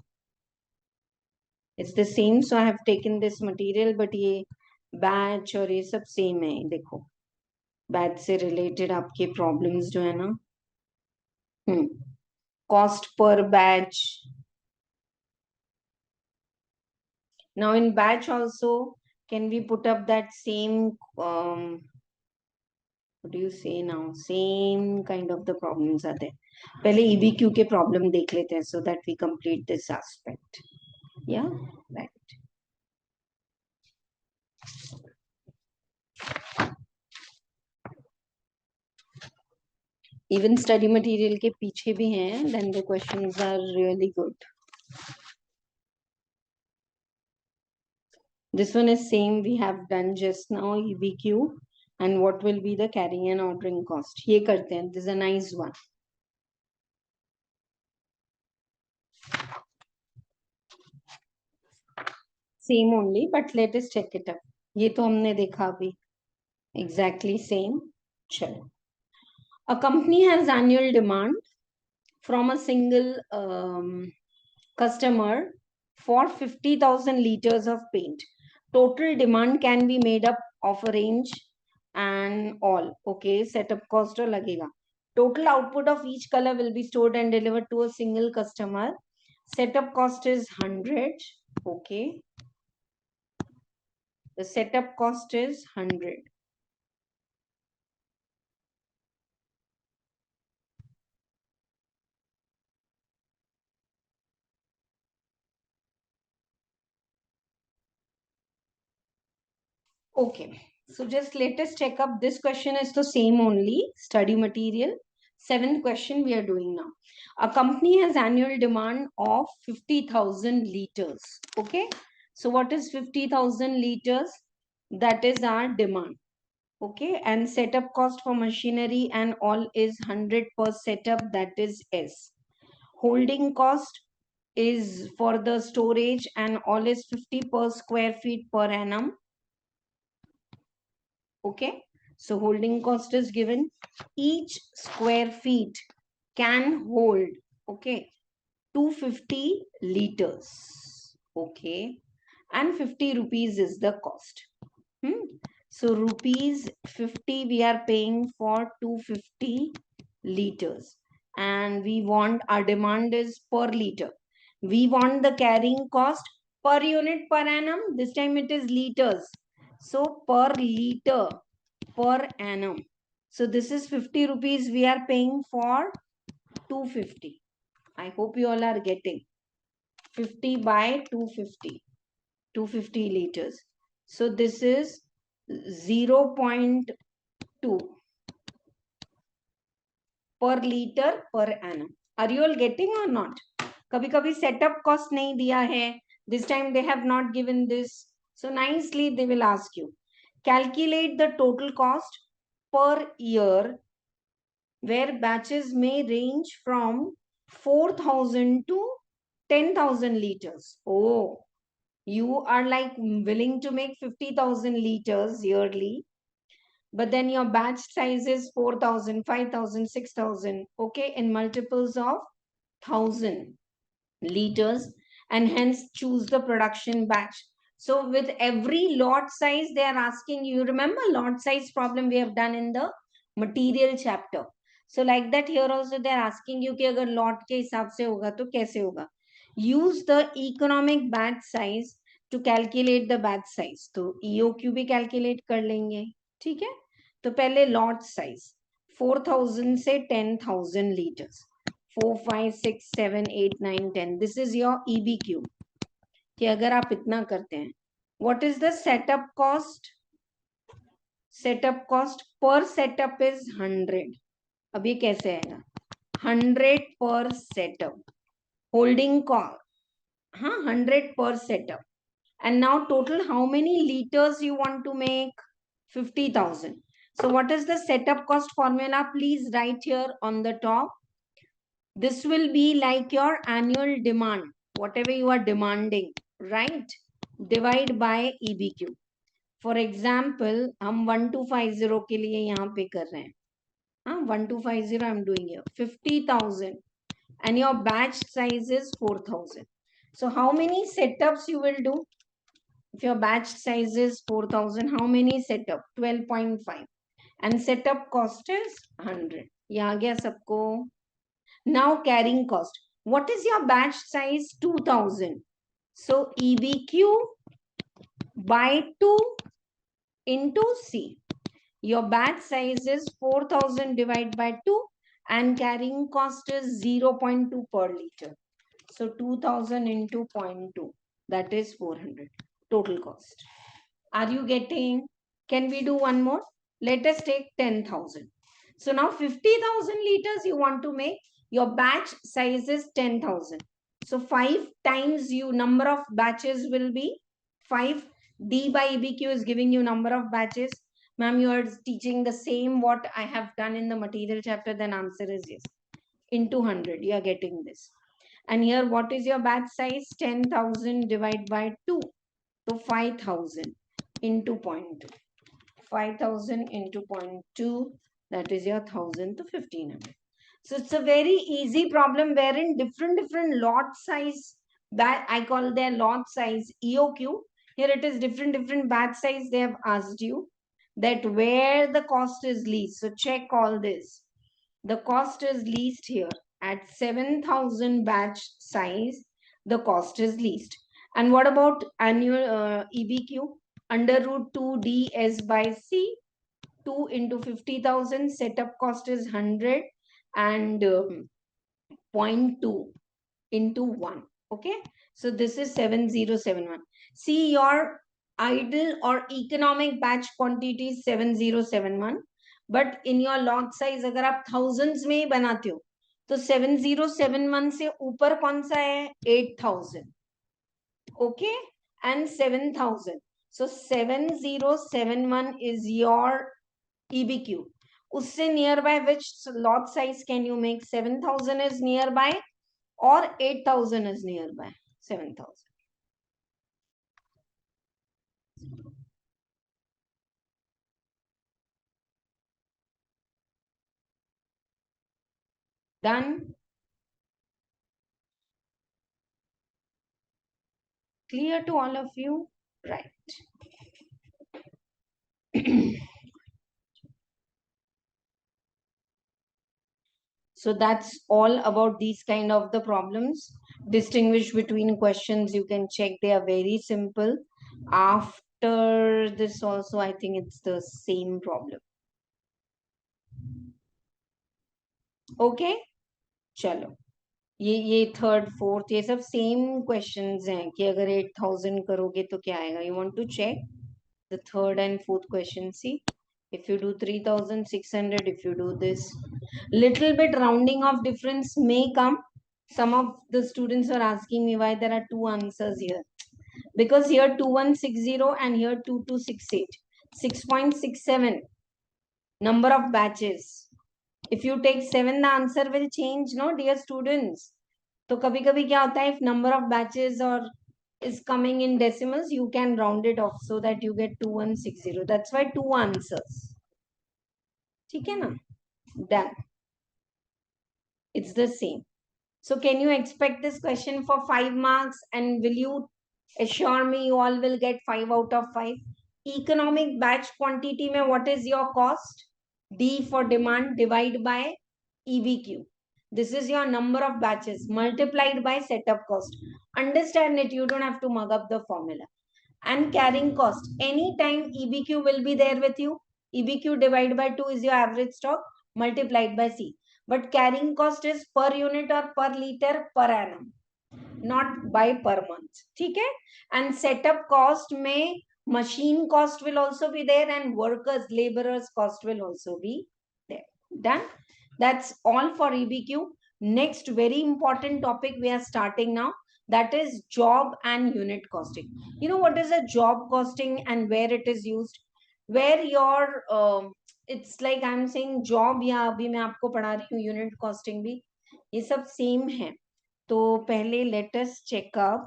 It's the same, so I have taken this material, but ये batch और ये सब same है. देखो, batch से related आपके problems जो है ना, cost per batch. Now in batch also, can we put up that same what do you say now? Same kind of the problems are there. पहले EBQ के problem देख लेते हैं, so that we complete this aspect. Yeah, right. Even study material के पीछे भी हैं, then the questions are really good. This one is same we have done just now, EBQ, and what will be the carrying and ordering cost. ये करते हैं. This is a nice one. Same only, but let us check it up. ये तो हमने देखा अभी. Exactly same. चलो. A company has annual demand from a single customer for 50,000 liters of paint. Total demand can be made up of a range and all. Okay, setup cost lagega. Total output of each color will be stored and delivered to a single customer. Setup cost is 100. Okay. The setup cost is 100. Okay, so just let us check up. This question is the same only, study material. Seventh question we are doing now. A company has annual demand of 50,000 liters. Okay, so what is 50,000 liters? That is our demand. Okay, and setup cost for machinery and all is 100 per setup, that is S. Holding cost is for the storage and all is 50 per square feet per annum. Okay, so holding cost is given. Each square feet can hold, okay, 250 liters. Okay, and 50 rupees is the cost. So rupees 50 we are paying for 250 liters, and we want, our demand is per liter. We want the carrying cost per unit per annum. This time it is liters. So per liter per annum. So this is 50 rupees we are paying for 250. I hope you all are getting 50 by 250. 250 liters. So this is 0.2 per liter per annum. Are you all getting or not? कभी कभी setup cost नहीं दिया है. This time they have not given this. So nicely they will ask you. Calculate the total cost per year where batches may range from 4,000 to 10,000 liters. Oh, you are like willing to make 50,000 liters yearly, but then your batch size is 4,000, 5,000, 6,000. Okay, in multiples of 1,000 liters, and hence choose the production batch. So with every lot size, they are asking you, remember lot size problem we have done in the material chapter. So like that here also they are asking you कि अगर lot के हिसाब से होगा तो कैसे होगा. Use the economic batch size to calculate the batch size. तो EOQ भी calculate कर लेंगे. ठीक है. तो पहले lot size 4,000 से 10,000 liters. 4, 5, 6, 7, 8, 9, 10. This is your EBQ. कि अगर आप इतना करते हैं, what is the setup cost? Setup cost per setup is 100. अब ये कैसे आएगा? 100 per setup. Holding cost, 100 per setup. And now total, how many liters you want to make? 50,000. So what is the setup cost formula? Please write here on the top. This will be like your annual demand, whatever you are demanding, right? Divide by EBQ. For example, हम 1250 के लिए यहाँ पे कर रहे हैं. 1250 I'm doing here. 50,000 and your batch size is 4,000. So how many setups you will do? If your batch size is 4,000, how many setup? 12.5. And setup cost is 100. ये आ गया सबको. Now carrying cost. What is your batch size? 2,000. So EBQ by 2 into C. Your batch size is 4,000 divided by 2 and carrying cost is 0.2 per liter. So 2,000 into 0.2, that is 400 total cost. Are you getting? Can we do one more? Let us take 10,000. So now 50,000 liters you want to make. Your batch size is 10,000. So 5 times you number of batches will be 5. D by EBQ is giving you number of batches. Ma'am, you are teaching the same what I have done in the material chapter. Then answer is yes. Into 100, you are getting this. And here, what is your batch size? 10,000 divided by 2. So 5,000 into 0.2. 5,000 into 0.2, that is your 1,000 to 1,500. So it's a very easy problem wherein different lot size, that I call their lot size EOQ. Here it is different batch size. They have asked you that where the cost is least. So check all this. The cost is least here at 7,000 batch size. The cost is least. And what about annual EBQ? Under root 2 DS by C. 2 into 50,000. Setup cost is 100 and 0.2 into 1. Okay. So this is 7071. See, your idle or economic batch quantity is 7071. But in your lot size, अगर आप thousands में ही बनाते हो, तो 7071 से ऊपर कौन सा है? 8,000. Okay. And 7,000. So 7071 is your EBQ. उससे nearby which lot size can you make? 7,000 is nearby or 8,000 is nearby? 7,000. Done? Clear to all of you? Right. So that's all about these kind of the problems. Distinguish between questions. You can check. They are very simple. After this also, I think it's the same problem. Okay? चलो. ये third fourth ये सब same questions हैं कि अगर 8,000 करोगे तो क्या आएगा. You want to check the third and fourth question. See, if you do 3,600, if you do this, little bit rounding of difference may come. Some of the students are asking me why there are two answers here, because here 2160 and here 2268. 6.67 number of batches. If you take 7, the answer will change, no, dear students. तो कभी कभी क्या होता है, if number of batches or is coming in decimals, you can round it off so that you get 2160. That's why 2 answers. ठीक है ना? Done. It's the same. So can you expect this question for 5 marks, and will you assure me you all will get 5 out of 5? Economic batch quantity mein what is your cost? D for demand, divide by EBQ. This is your number of batches multiplied by setup cost. Understand it. You don't have to mug up the formula. And carrying cost. Anytime EBQ will be there with you. EBQ divided by 2 is your average stock multiplied by C. But carrying cost is per unit or per liter per annum, not by per month. ठीक है? And setup cost में machine cost will also be there and workers, laborers cost will also be there. Done? That's all for EBQ. Next very important topic we are starting now, that is job and unit costing. You know what is a job costing and where it is used? Where your it's like I'm saying job, या अभी मैं आपको पढ़ा रही हूँ unit costing भी, ये सब सेम है. तो पहले let us check up,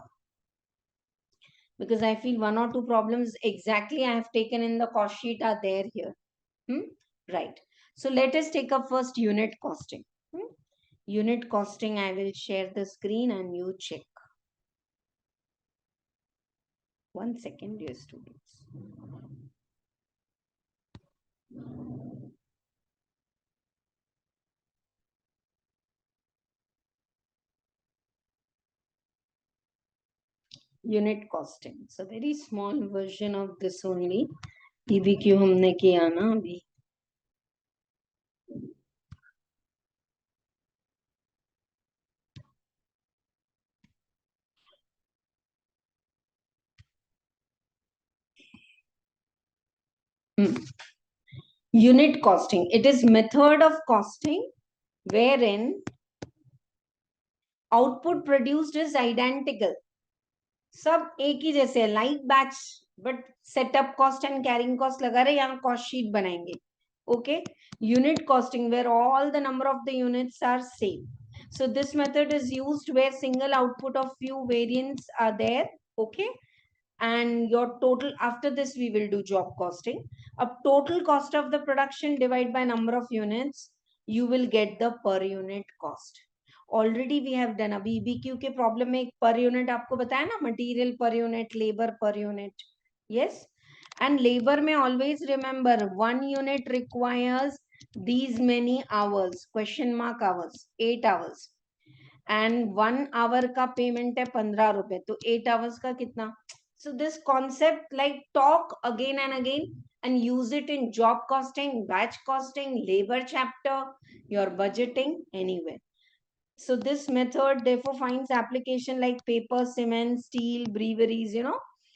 because I feel one or two problems exactly I have taken in the cost sheet are there here. Right. So let us take up first unit costing. Unit costing, I will share the screen and you check. 1 second, dear students. Unit costing. So very small version of this only. EBQ हमने किया ना अभी. Unit costing. It is method of costing wherein output produced is identical. सब एक ही जैसे है, like batch, but setup cost and carrying cost लगा रहे, यहाँ कॉस्ट शीट बनाएंगे. Okay. Unit costing where all the number of the units are same. So this method is used where single output of few variants are there. Okay. And your total, after this we will do job costing. A total cost of the production divided by number of units, you will get the per unit cost. Already we have done. अभी BQ के problem में एक per unit आपको बताया ना, material per unit, labour per unit. Yes. And labour में always remember 1 unit requires these many hours, question mark hours, 8 hours, and 1 hour का payment है 15 रुपए, तो 8 hours का कितना? So this concept, like, talk again and again and use it in job costing, batch costing, labor chapter, your budgeting, anywhere. So this method therefore finds application like paper, cement, steel, breweries,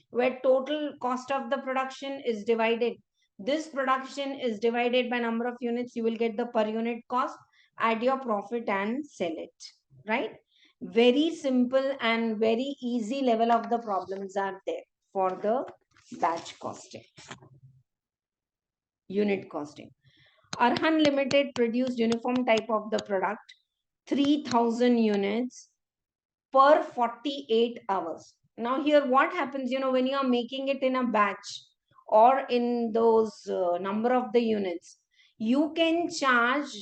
where total cost of the production is divided. This production is divided by number of units. You will get the per unit cost, add your profit and sell it. Right? Very simple and very easy level of the problems are there for the batch costing. Unit costing. Arhan Limited produced uniform type of the product, 3000 units per 48 hours. Now here what happens, when you are making it in a batch or in those number of the units, you can charge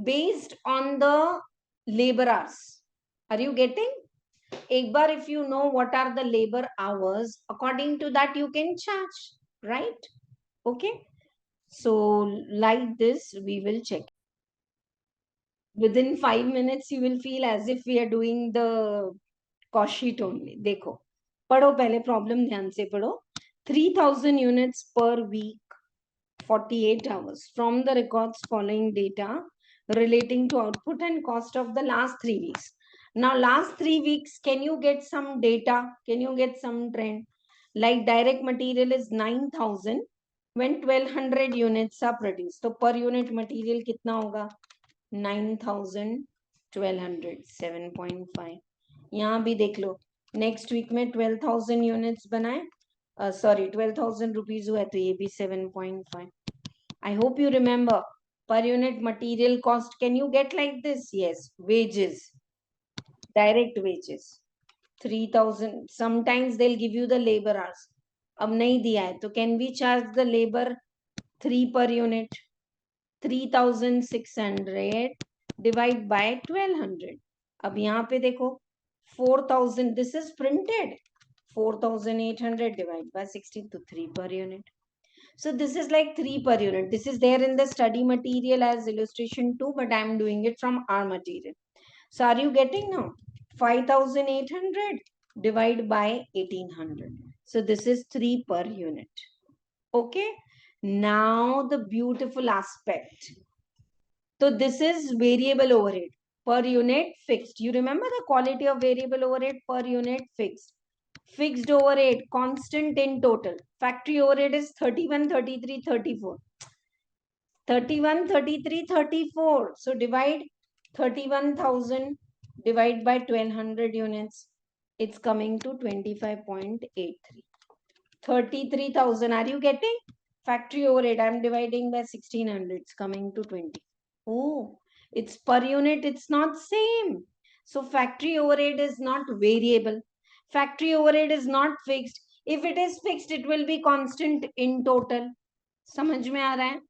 based on the labor hours. Are you getting? एक बार if you know what are the labor hours, according to that you can charge, right? Okay. So like this we will check. Within 5 minutes you will feel as if we are doing the cost sheet only. देखो, पढ़ो पहले problem ध्यान से पढ़ो. 3000 units per week, 48 hours from the records following data relating to output and cost of the last 3 weeks. Now last 3 weeks, can you get some data? Can you get some trend? Like direct material is 9000 when 1200 units are produced. So per unit material कितना होगा? 9000, 1200, 7.5. यहाँ भी देख लो, next week में 12,000 units बनाए, sorry 12,000 rupees हुआ, तो ये भी 7.5. I hope you remember per unit material cost. Can you get like this? Yes. Wages, direct wages 3000. Sometimes they'll give you the labor hours. अब नहीं दिया है तो can we charge the labor 3 per unit? 3600 divide by 1200. अब यहाँ पे देखो 4000, this is printed, 4800 divided by 16 to 3 per unit. So this is like 3 per unit. This is there in the study material as illustration 2, but I am doing it from our material. So are you getting now? 5800 divided by 1800. So this is 3 per unit. Okay. Now the beautiful aspect. So this is variable overhead per unit fixed. You remember the quality of variable overhead per unit fixed. Fixed overhead constant in total. Factory overhead is 31, 33, 34. 31, 33, 34. So divide 31,000 divide by 1200 units. It's coming to 25.83. 33,000. Are you getting? Factory overhead. I'm dividing by 1600. It's coming to 20. Oh, it's per unit. It's not same. So factory overhead is not variable. Factory overhead is not fixed. If it is fixed, it will be constant in total. समझ में आ रहा है?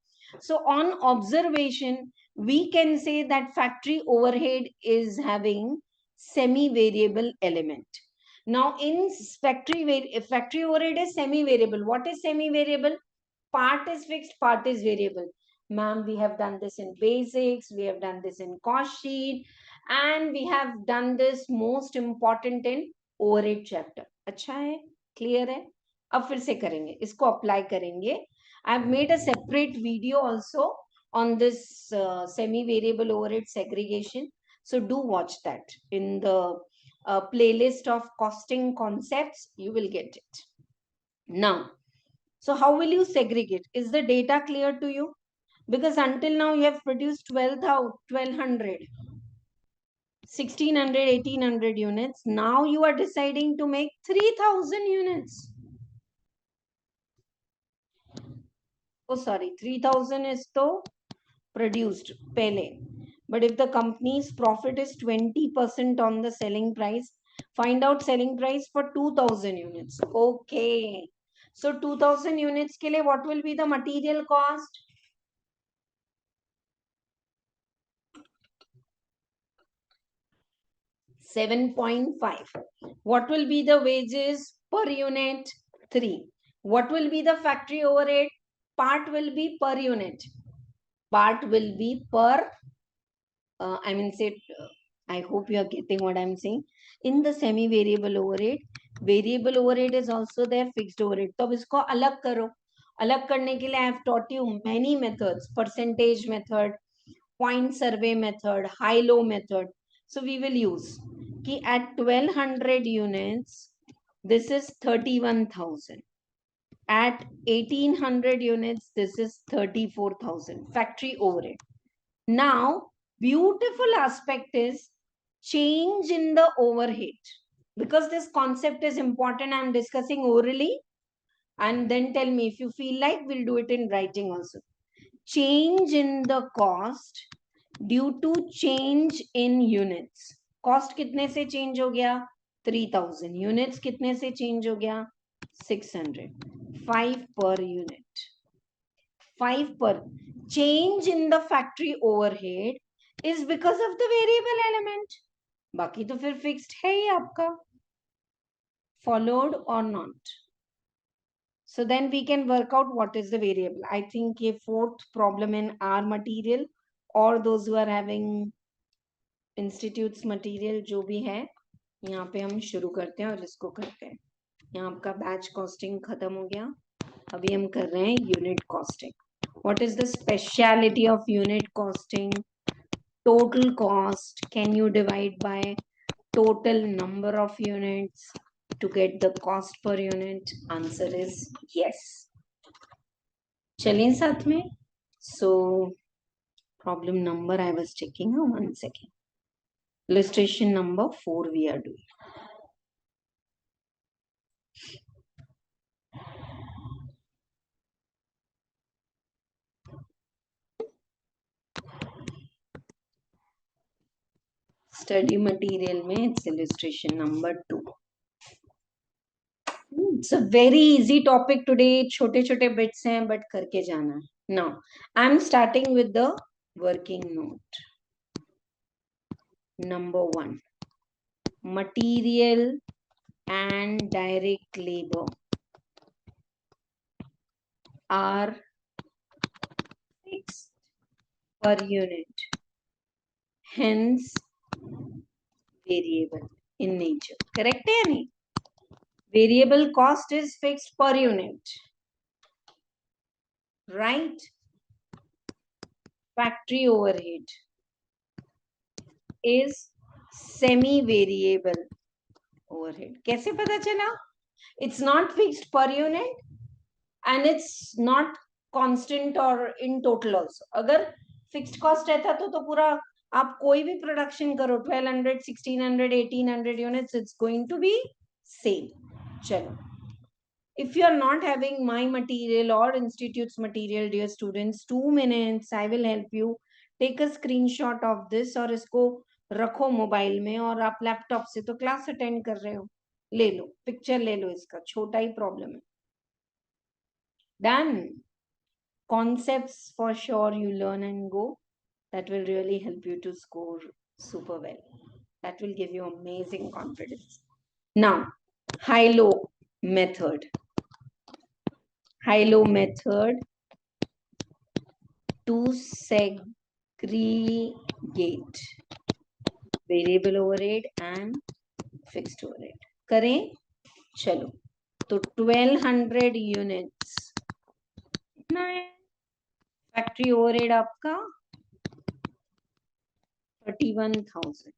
So on observation, we can say that factory overhead is having semi-variable element. Now in factory overhead is semi-variable. What is semi-variable? Part is fixed, part is variable. Ma'am, we have done this in basics, we have done this in cost sheet, and we have done this most important in overhead chapter. अच्छा है, clear है? अब फिर से करेंगे, इसको apply करेंगे. I've made a separate video also on this semi-variable overhead segregation. So do watch that in the playlist of costing concepts. You will get it. Now, so how will you segregate? Is the data clear to you? Because until now you have produced 1200, 1600, 1800 units. Now you are deciding to make 3000 units. Oh, sorry, 3000 is to produced pehle. But if the company's profit is 20% on the selling price, find out selling price for 2000 units. Okay. So 2000 units ke liye what will be the material cost? 7.5. What will be the wages per unit? 3. What will be the factory overhead? Part will be per unit. Part will be per, I hope you are getting what I'm saying. In the semi-variable overhead, variable overhead is also there, fixed overhead. तो अब इसको अलग करो. अलग करने के लिए I have taught you many methods. Percentage method, point survey method, high-low method. So we will use कि at 1200 units, this is 31,000. At 1800 units, this is 34,000. Factory overhead. Now, beautiful aspect is change in the overhead. Because this concept is important, I'm discussing orally. And then tell me if you feel like, we'll do it in writing also. Change in the cost due to change in units. Cost कितने से change हो गया? 3000. Units कितने से change हो गया? 600. 5 per unit. 5 per. Change in the factory overhead is because of the variable element. बाकी तो फिर fixed है ही आपका. Followed or not? So then we can work out what is the variable. I think a fourth problem in our material or those who are having institutes material जो भी है यहाँ पे हम शुरू करते हैं और इसको करते हैं. यहाँ आपका बैच कॉस्टिंग खत्म हो गया. अभी हम कर रहे हैं unit costing. What is the speciality of unit costing? Total cost. Can you divide by total number of units to get the cost per unit? Answer is yes. चलें साथ में. So problem number I was checking. 1 second. Illustration number 4 we are doing. Study material में it's illustration number 2. It's a very easy topic today. छोटे छोटे bits हैं but करके जाना. Now I'm starting with the working note. Number 1. Material and direct labor are fixed per unit. Hence variable in nature. Correct है नहीं? Variable cost is fixed per unit. Right? Factory overhead is semi-variable overhead. कैसे पता चला? It's not fixed per unit and it's not constant or in total also. अगर fixed cost रहता तो पूरा आप कोई भी production करो 1200, 1600, 1800 units, it's going to be same. चलो. If you are not having my material or institute's material, dear students, 2 minutes, I will help you. Take a screenshot of this और इसको रखो मोबाइल में, और आप लैपटॉप से तो क्लास अटेंड कर रहे हो, ले लो पिक्चर, ले लो, इसका छोटा ही प्रॉब्लम है. Done. Concepts for sure you learn and go. That will really help you to score super well. That will give you amazing confidence. Now, high-low method. High-low method to segregate variable overhead and fixed overhead. करें? चलो. तो 1200 units. कितना है? Factory overhead आपका 31,000.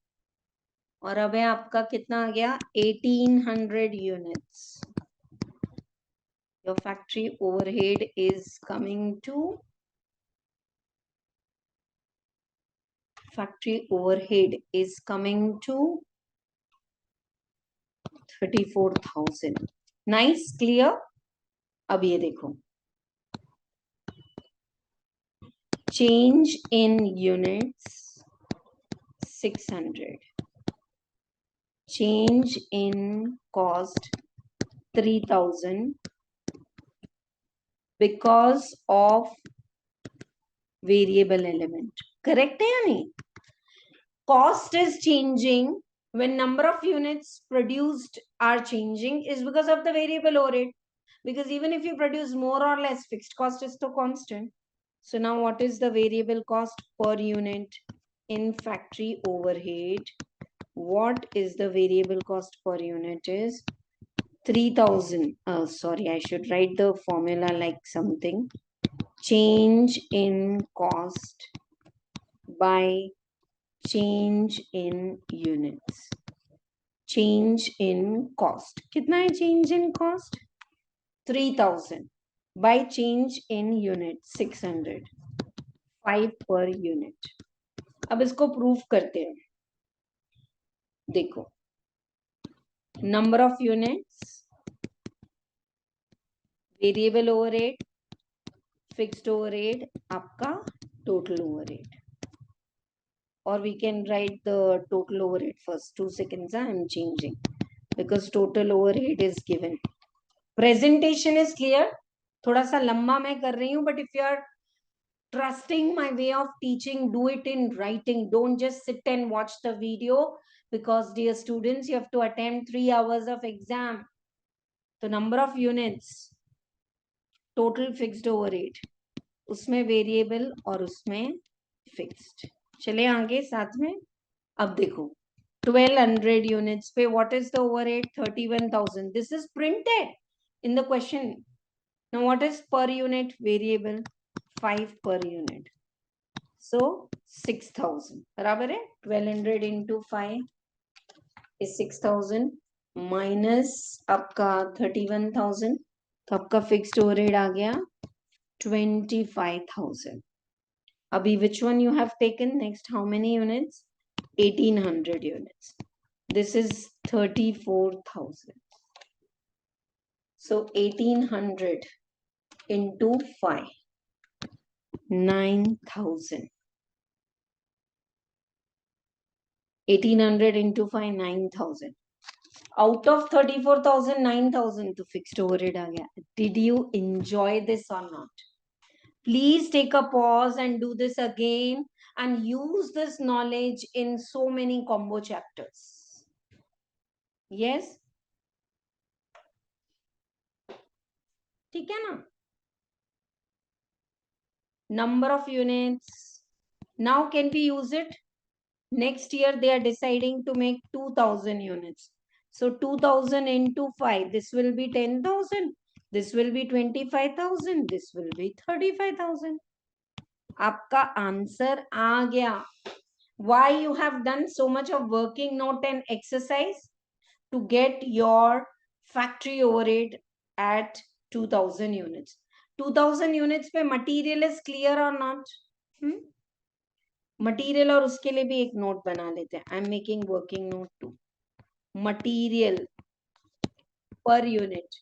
और अब है आपका कितना आ गया? 1800 units. Your factory overhead is coming to 34,000. Nice, clear? अब ये देखो, change in units 600, change in cost 3,000 because of variable element. Correct है या नहीं? Cost is changing when number of units produced are changing is because of the variable overhead. Because even if you produce more or less, fixed cost is still constant. So now what is the variable cost per unit in factory overhead? What is the variable cost per unit is 3,000. Sorry, I should write the formula like something. Change in cost by change in units. Change in cost. कितना है change in cost? 3,000 by change in unit 600. 5 per unit. अब इसको proof करते हैं. देखो, number of units, variable overhead, fixed overhead, आपका total overhead. Or we can write the total overhead first. 2 seconds, I am changing because total overhead is given. Presentation is clear. थोड़ा सा लंबा मैं कर रही हूँ, but if you are trusting my way of teaching, do it in writing. Don't just sit and watch the video, because dear students, you have to attempt 3 hours of exam. So number of units, total fixed overhead, उसमें variable और उसमें fixed. चले आगे साथ में. अब देखो 1200 units पे what is the overhead? 31,000. This is printed in the question. Now what is per unit? Variable 5 per unit. So 6,000. बराबर है? 1200 into 5 is 6,000 minus आपका 31,000. तो आपका fixed overhead आ गया 25,000. अभी which one you have taken? Next, how many units? 1,800 units. This is 34,000. So 1,800 into 5, 9,000. 1,800 into 5, 9,000. Out of 34,000, 9,000 to fixed overhead आ गया. Did you enjoy this or not? Please take a pause and do this again and use this knowledge in so many combo chapters. Yes? ठीक है ना? Number of units. Now can we use it? Next year they are deciding to make 2,000 units. So 2,000 into 5, this will be 10,000. This will be 25,000. This will be 35,000. आपका answer आ गया. Why you have done so much of working note and exercise? To get your factory overhead at 2,000 units. 2000 units पे material is clear or not? Material और उसके लिए भी एक note बना लेते हैं. I'm making working note too. Material per unit.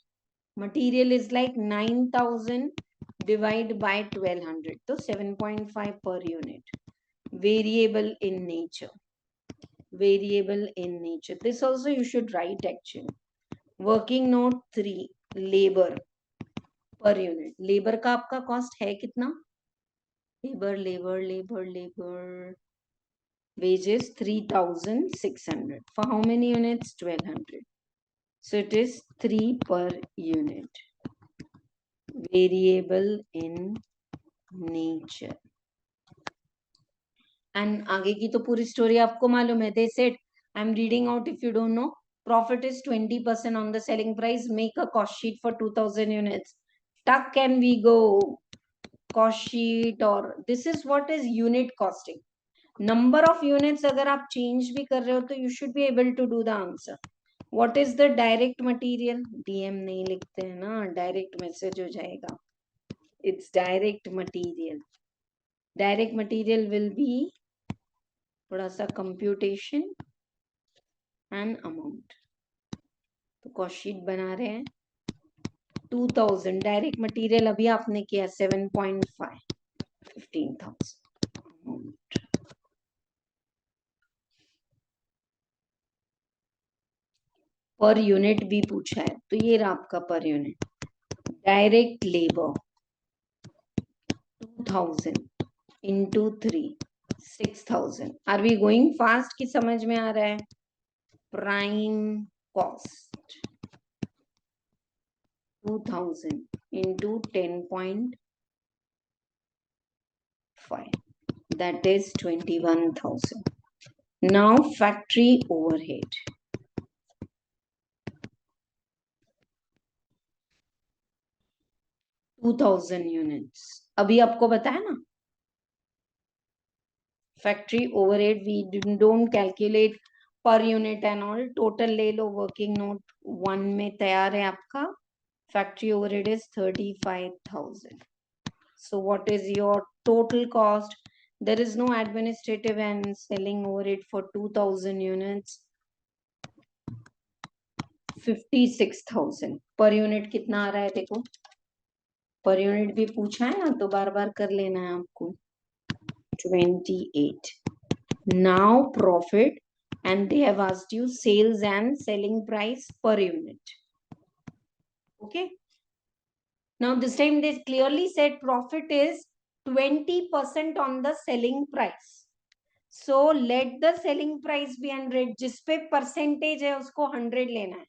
Material is like 9000 divided by 1200. So 7.5 per unit. Variable in nature. Variable in nature. This also you should write actually. Working note 3. Labor per unit. Labor का आपका cost है कितना? Labor. Wages 3600. For how many units? 1200. So it is 3 per unit. Variable in nature. And आगे की तो पूरी story आपको मालूम है. They said, I'm reading out if you don't know. Profit is 20% on the selling price. Make a cost sheet for 2000 units. Tuck can we go? Cost sheet or this is what is unit costing. Number of units अगर आप change भी कर रहे हो तो you should be able to do the answer. What is the direct material? DM नहीं लिखते हैं ना, direct message हो जाएगा. It's direct material. Direct material will be थोड़ा सा computation and amount. तो cost sheet बना रहे हैं. 2000 direct material अभी आपने किया 7.5 15,000 amount. पर यूनिट भी पूछा है तो ये रहा आपका per unit. Direct labour 2000 into 3 6000. Are we going fast की समझ में आ रहा है? Prime cost 2000 into 10.5 that is 21,000. Now factory overhead 2000 units. अभी आपको बताया ना factory overhead we don't calculate per unit and all. Total ले लो. working note 1 में तैयार है आपका. factory overhead is 35,000. So what is your total cost? There is no administrative and selling overhead for 2000 units. 56,000 per unit. कितना आ रहा है देखो. per unit भी पूछा है ना तो बार बार कर लेना है आपको. 28. Now profit and they have asked you sales and selling price per unit. Okay. Now this time they clearly said profit is 20% on the selling price. So let the selling price be 100. जिस पे percentage है उसको 100 लेना है.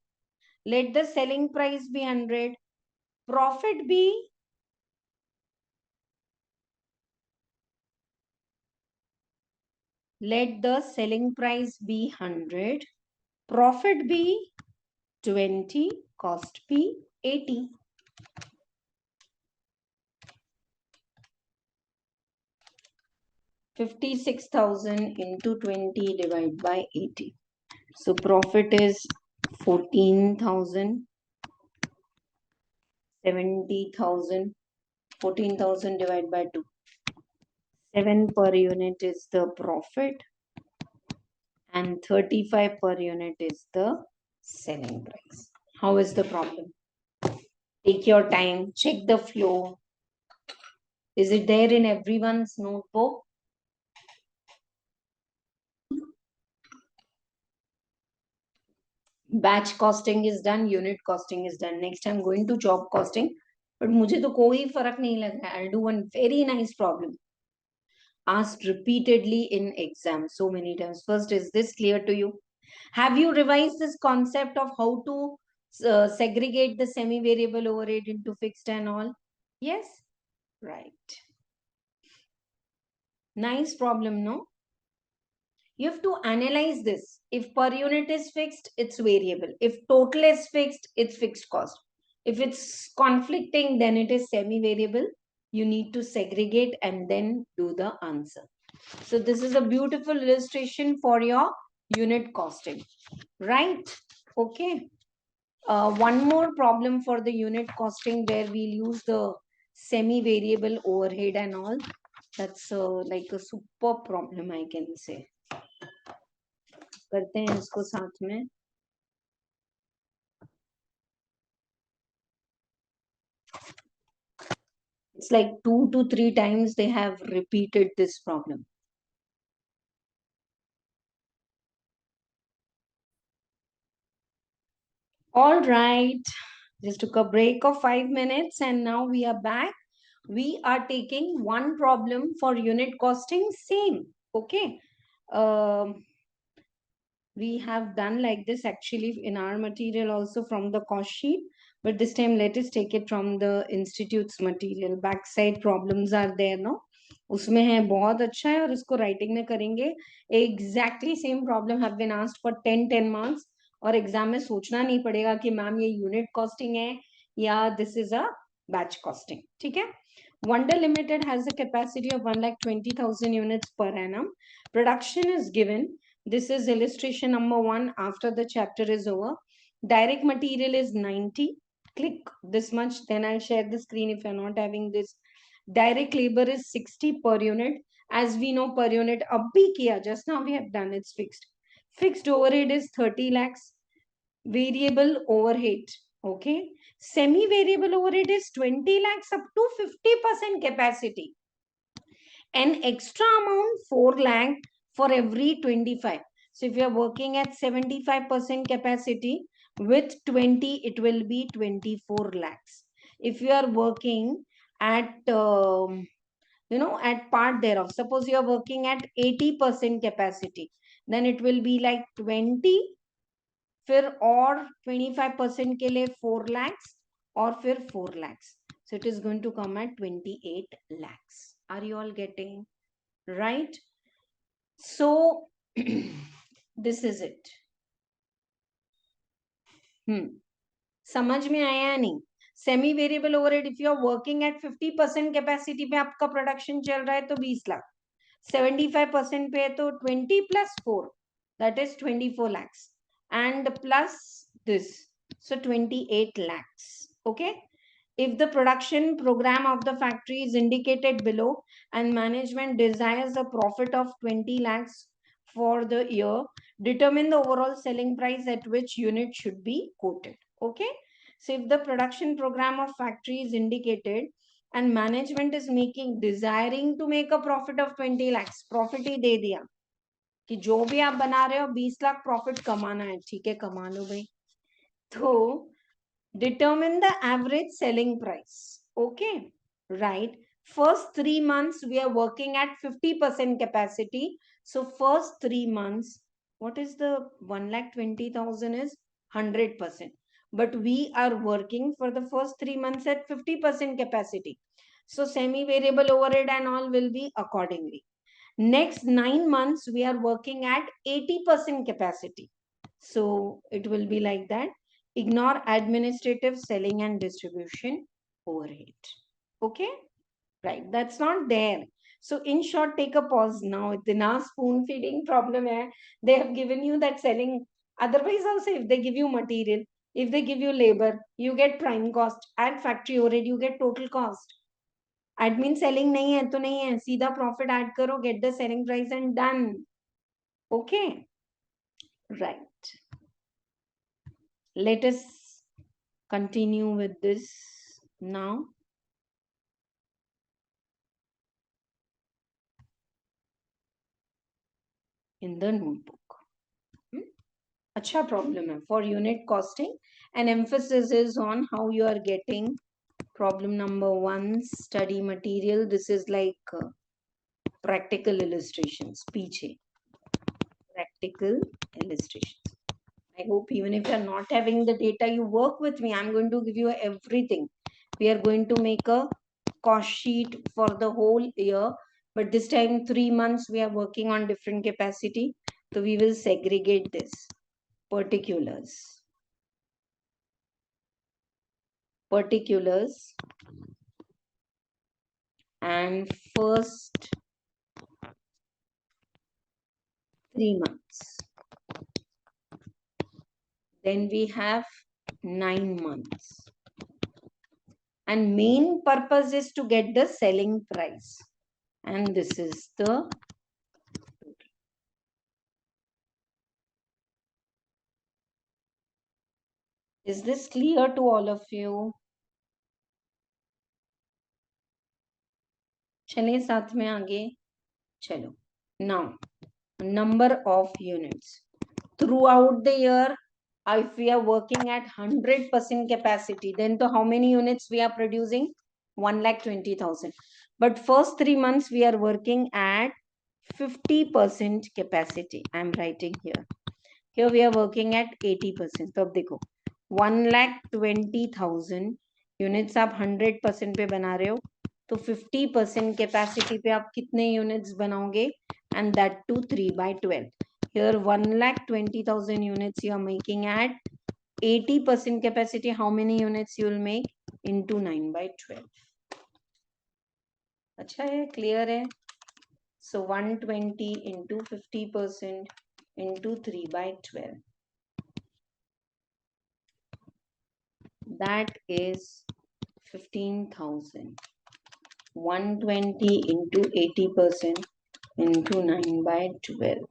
Let the selling price be 100. Profit be let the selling price be 100. Profit be 20. Cost be 80. 56,000 into 20 divided by 80. So profit is 14,000, 70,000, 14,000 divided by 2. 7 per unit is the profit and 35 per unit is the selling price. How is the problem? Take your time, check the flow. Is it there in everyone's notebook? Batch costing is done, unit costing is done. Next I'm going to job costing. But मुझे तो कोई फर्क नहीं लग रहा है. I'll do one very nice problem. Asked repeatedly in exam so many times. First, is this clear to you? Have you revised this concept of how to segregate the semi-variable overhead into fixed and all? Yes? Right. Nice problem, no? You have to analyze this. If per unit is fixed, it's variable. If total is fixed, it's fixed cost. If it's conflicting, then it is semi-variable. You need to segregate and then do the answer. So this is a beautiful illustration for your unit costing, right? Okay. One more problem for the unit costing where we'll use the semi-variable overhead and all. That's like a super problem, I can say. करते हैं इसको साथ में. It's like 2 to 3 times they have repeated this problem. All right. Just took a break of 5 minutes and now we are back. We are taking one problem for unit costing, same. Okay. We have done like this actually in our material also from the cost sheet, but this time let us take it from the institute's material. Backside problems are there, no? उसमें है बहुत अच्छा है और इसको writing में करेंगे. Exactly same problem have been asked for 10 marks और एग्जाम में सोचना नहीं पड़ेगा कि मैम ये यूनिट कॉस्टिंग है या this is a batch costing. ठीक है. Wonder Limited has a capacity of 1,20,000 units per annum. Production is given. This is illustration number 1 after the chapter is over. Direct material is 90. Click this much, then I'll share the screen if you're not having this. Direct labor is 60 per unit. As we know, per unit, abhi kiya, just now we have done, it's fixed. Fixed overhead is 30 lakhs. Variable overhead, okay. Semi-variable overhead is 20 lakhs up to 50% capacity. An extra amount 4 lakh for every 25. So if you are working at 75% capacity, with 20 it will be 24 lakhs. If you are working at at part thereof, suppose you are working at 80% capacity, then it will be like 20 फिर और 25% के लिए 4 lakhs और फिर 4 lakhs. So it is going to come at 28 lakhs. Are you all getting? Right? So this is it. समझ में आया या नहीं? Semi variable overhead, if you are working at 50% capacity पे आपका प्रोडक्शन चल रहा है तो 20 लाख, 75% पे है तो 20 plus 4, that is 24 lakhs, and plus this, so 28 lakhs. Okay. If the production program of the factory is indicated below and management desires a profit of 20 lakhs for the year, determine the overall selling price at which unit should be quoted. Okay. So if the production program of factory is indicated and management is desiring to make a profit of 20 lakhs, profit ही दे दिया कि जो भी आप बना रहे हो 20 lakh profit कमाना है. ठीक है, कमा लो भाई. तो determine the average selling price. Okay. Right. First 3 months we are working at 50% capacity. So first 3 months, what is the 1,20,000 is 100%. But we are working for the first 3 months at 50% capacity. So semi-variable overhead and all will be accordingly. Next 9 months we are working at 80% capacity. So it will be like that. Ignore administrative, selling and distribution overhead. Okay. Right, that's not there. So in short, take a pause now. Itna spoon feeding problem hai. They have given you that selling. Otherwise also, if they give you material, if they give you labor, you get prime cost. Add factory overhead, you get total cost. Admin selling nahi hai to nahi hai. Seedha profit add karo, get the selling price and done. Okay. Right. Let us continue with this now. In the notebook. Acha problem hai for unit costing, and emphasis is on how you are getting problem number 1 study material. This is like practical illustrations. Piche practical illustrations. I hope even if you are not having the data, you work with me. I'm going to give you everything. We are going to make a cost sheet for the whole year, but this time 3 months we are working on different capacity, so we will segregate this. Particulars and first 3 months. Then we have 9 months. and main purpose is to get the selling price. And this is the Is this clear to all of you? चलिए साथ में आगे चलो. Now, number of units. Throughout the year, if we are working at 100% capacity, then to how many units we are producing? 1,20,000. But first 3 months we are working at 50% capacity. I am writing here. Here we are working at 80%. तो अब देखो 1,20,000 units आप 100% पे बना रहे हो, तो 50% capacity पे आप कितने यूनिट्स बनाओगे? And that too 3/12. Here 1,20,000 units you are making at 80% capacity. How many units you will make? Into 9/12. अच्छा है, क्लियर है? So 120 into 50% into 3/12. That is 15,000. 120 into 80% into 9/12.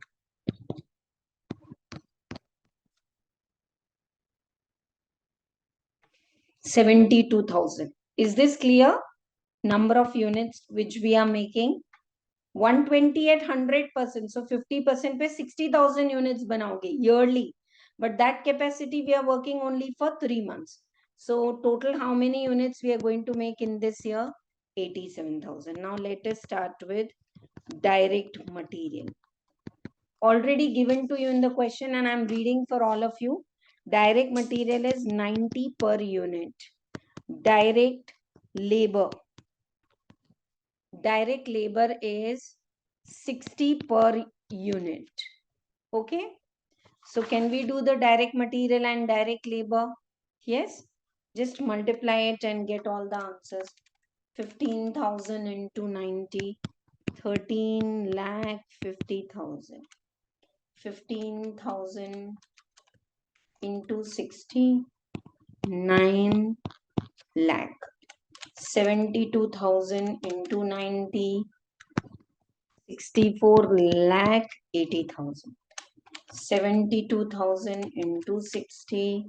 72,000. Is this clear? Number of units which we are making. 120 at 100%. So 50% पे 60,000 units बनाओगे yearly. But that capacity we are working only for 3 months. So total how many units we are going to make in this year? 87,000. Now let us start with direct material. Already given to you in the question and I'm reading for all of you. Direct material is 90 per unit. Direct labor. Direct labor is 60 per unit. Okay. So can we do the direct material and direct labor? Yes. Just multiply it and get all the answers. 15,000 into 90. 13,50,000. 15,000 into 60. 9 lakh. 72,000 into 90. 64 lakh 80,000. 72,000 into 60.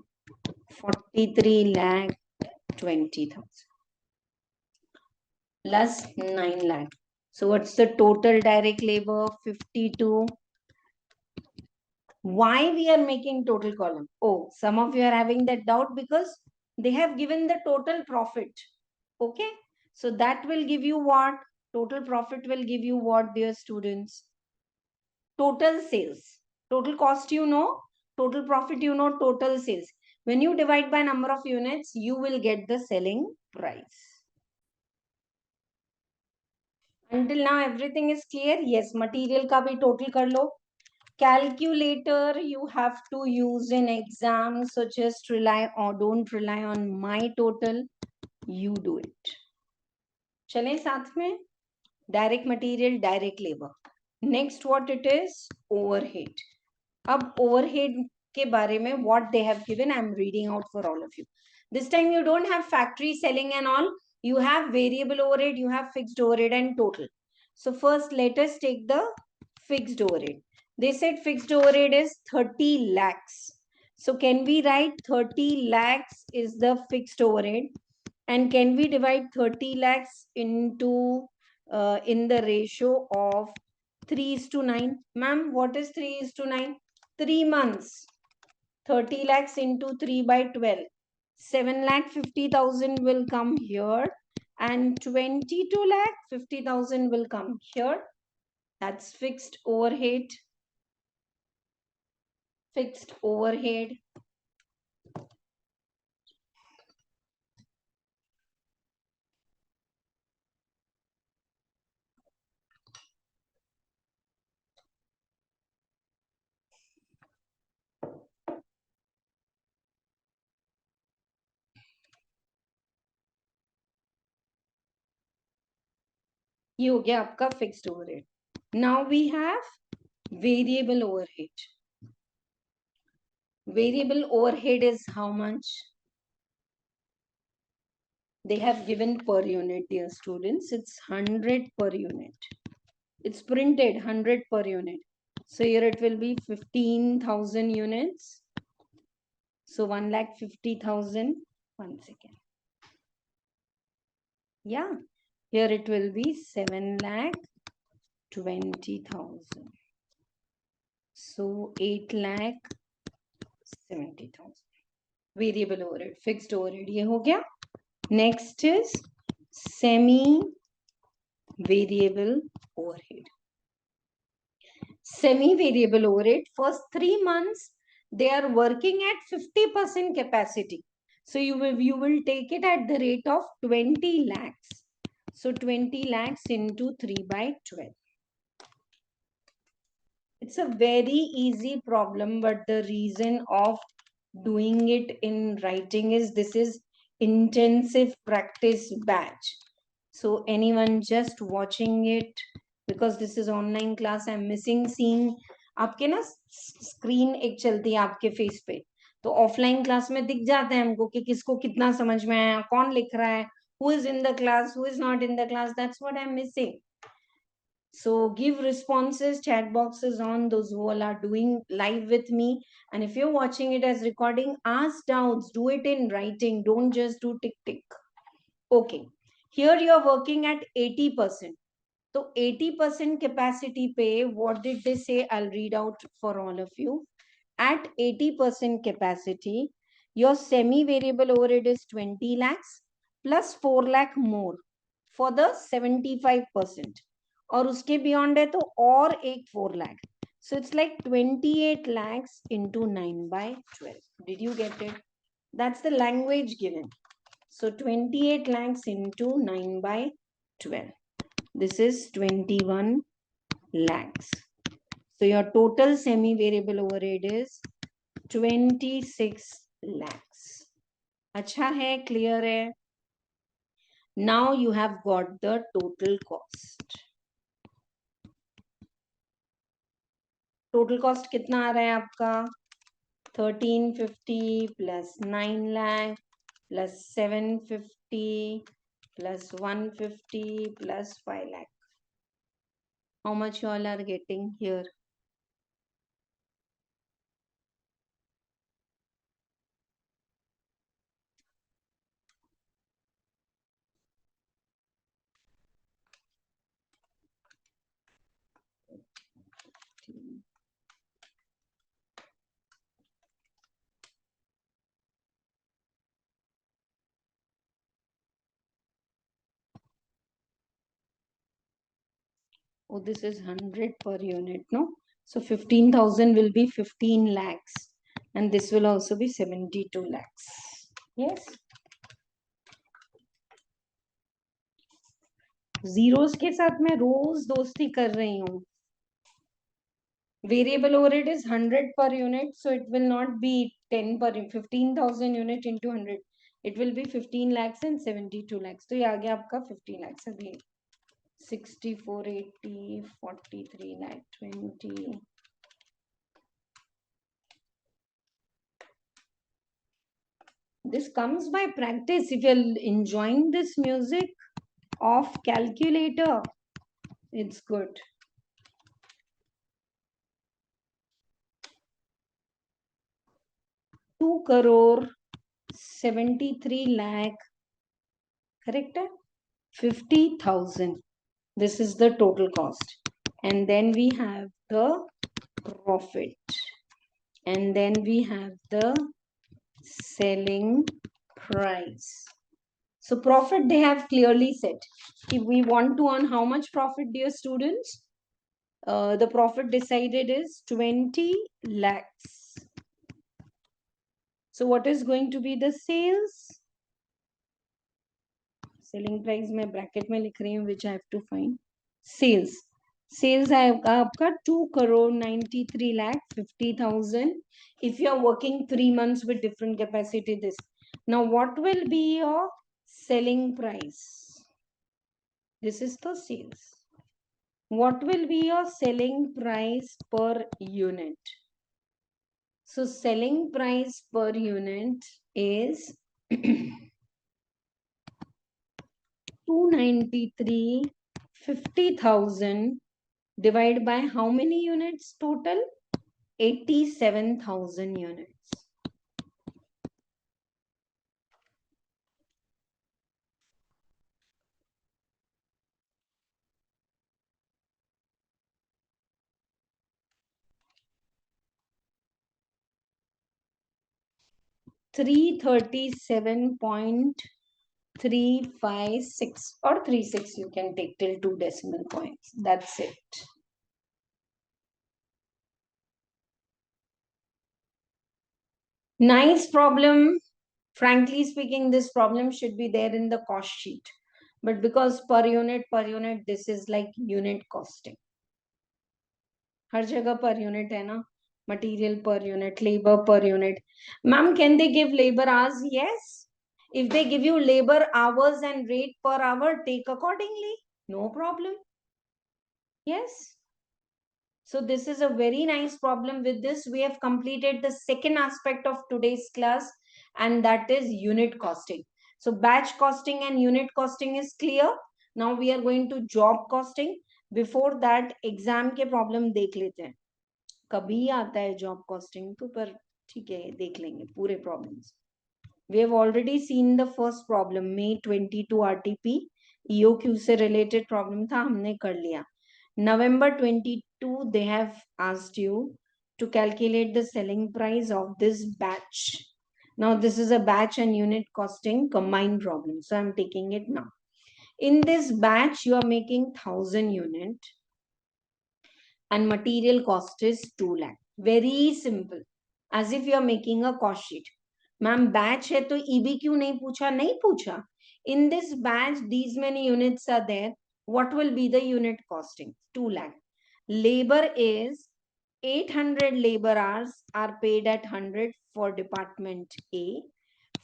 43 lakh 20,000. Plus 9 lakh. So what's the total direct labor? 52. Why we are making total column? Oh, some of you are having that doubt because they have given the total profit. Okay. So that will give you what? Total profit will give you what, dear students? Total sales. Total cost you know, total profit you know, total sales. When you divide by number of units, you will get the selling price. Until now everything is clear? Yes, material ka bhi total kar lo. Calculator you have to use in exam, so just rely or don't rely on my total, you do it. चलें साथ में. Direct material, direct labor. Next what it is? Overhead. अब overhead के बारे में what they have given, I am reading out for all of you. This time you don't have factory selling and all. You have variable overhead, you have fixed overhead and total. So first let us take the fixed overhead. They said fixed overhead is 30 lakhs. So can we write 30 lakhs is the fixed overhead? And can we divide 30 lakhs into in the ratio of 3:9? Ma'am, what is 3:9? 3 months. 30 lakhs into 3/12. 7,50,000 will come here and 22,50,000 will come here. That's fixed overhead. Fixed overhead. ये हो गया आपका fixed overhead. Now we have variable overhead. Variable overhead is how much? They have given per unit, dear students. It's 100 per unit. It's printed 100 per unit. So here it will be 15,000 units. So 1,50,000. 1 second. Yeah. Here it will be 7,20,000. So 8,70,000. Variable overhead, fixed overhead. ये हो गया. Next is semi variable overhead. Semi-variable overhead, first 3 months, they are working at 50% capacity. So you will take it at the rate of 20 lakhs. So 20 lakhs into 3 by 12. It's a very easy problem, but the reason of doing it in writing is this is intensive practice batch. So anyone just watching it, because this is online class, I'm missing seeing आपके ना screen एक चलती है आपके face पे, तो offline class में दिख जाता है हमको कि किसको कितना समझ में आया, कौन लिख रहा है, who is in the class, who is not in the class. That's what I'm missing. So give responses, chat boxes on, those who all are doing live with me. And if you're watching it as recording, ask doubts, do it in writing. Don't just do tick tick. Okay. Here you're working at 80%. So 80% capacity pay, what did they say? I'll read out for all of you. At 80% capacity, your semi-variable overhead is 20 lakhs plus 4 lakh more for the 75%. और उसके beyond है तो और एक 4 lakh. So it's like 28 lakhs into 9 by 12. Did you get it? That's the language given. So 28 lakhs into 9 by 12. This is 21 lakhs. So your total semi-variable overhead is 26 lakhs. अच्छा है, clear है. Now you have got the total cost. Total cost कितना आ रहा है आपका? 1350 plus 9 lakh plus 750 plus 150 plus 5 lakh. How much you all are getting here? Oh, this is 100 per unit, no? So 15,000 will be 15 lakhs. And this will also be 72 lakhs. Yes? Zeros के साथ मैं रोज दोस्ती कर रही हूँ. Variable overhead is 100 per unit. So it will not be 10 per 15,000 unit into 100. It will be 15 lakhs and 72 lakhs. तो ये आ गया आपका 15 lakhs अभी. 64, 80, 43 lakh, 20. This comes by practice. If you're enjoying this music of calculator, it's good. 2 crore 73 lakh, correct? 50,000. This is the total cost. And then we have the profit. And then we have the selling price. So profit they have clearly said. If we want to earn how much profit, dear students, the profit decided is 20 lakhs. So what is going to be the sales? Selling price मैं bracket में लिख रही हूँ, which I have to find. Sales. Sales आएगा आपका 2 crore 93 lakh 50,000. If you are working 3 months with different capacity, this. Now what will be your selling price? This is the sales. What will be your selling price per unit? So selling price per unit is 293, 50,000 divided by how many units total? 87,000 units. Three 337.356 or 36, you can take till 2 decimal points. That's it. Nice problem. Frankly speaking, this problem should be there in the cost sheet. But because per unit, this is like unit costing. हर जगह per unit है ना. Material per unit, labor per unit. Ma'am, can they give labor hours? Yes. If they give you labor hours and rate per hour, take accordingly. No problem. Yes. So this is a very nice problem. With this, we have completed the second aspect of today's class, and that is unit costing. So batch costing and unit costing is clear. Now we are going to job costing. Before that, exam के problem देख लेते हैं. कभी आता है job costing तो पर ठीक है देख लेंगे पूरे problems. We have already seen the first problem, May 22 RTP. EOQ से related problem था, हमने कर लिया. November 22, they have asked you to calculate the selling price of this batch. Now, this is a batch and unit costing combined problem. So, I'm taking it now. In this batch, you are making 1,000 unit and material cost is 2 lakh. Very simple. As if you are making a cost sheet. Ma'am, batch hai to EB क्यों नहीं पूछा? नहीं पूछा. In this batch, these many units are there. What will be the unit costing? 2 lakh. Labor is 800 labor hours are paid at 100 for department A,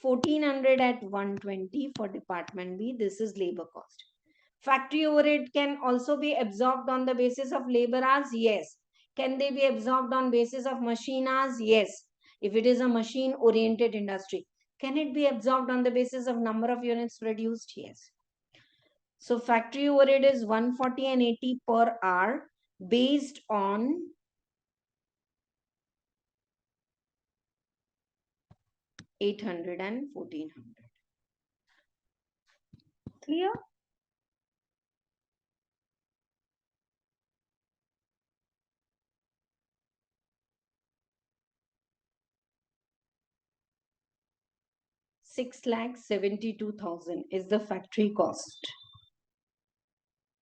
1400 at 120 for department B. This is labor cost. Factory overhead can also be absorbed on the basis of labor hours? Yes. Can they be absorbed on basis of machine hours? Yes. If it is a machine oriented industry. Can it be absorbed on the basis of number of units produced? Yes. So factory overhead is 140 and 80 per hour based on 800 and 1400. Clear? $6,72,000 is the factory cost.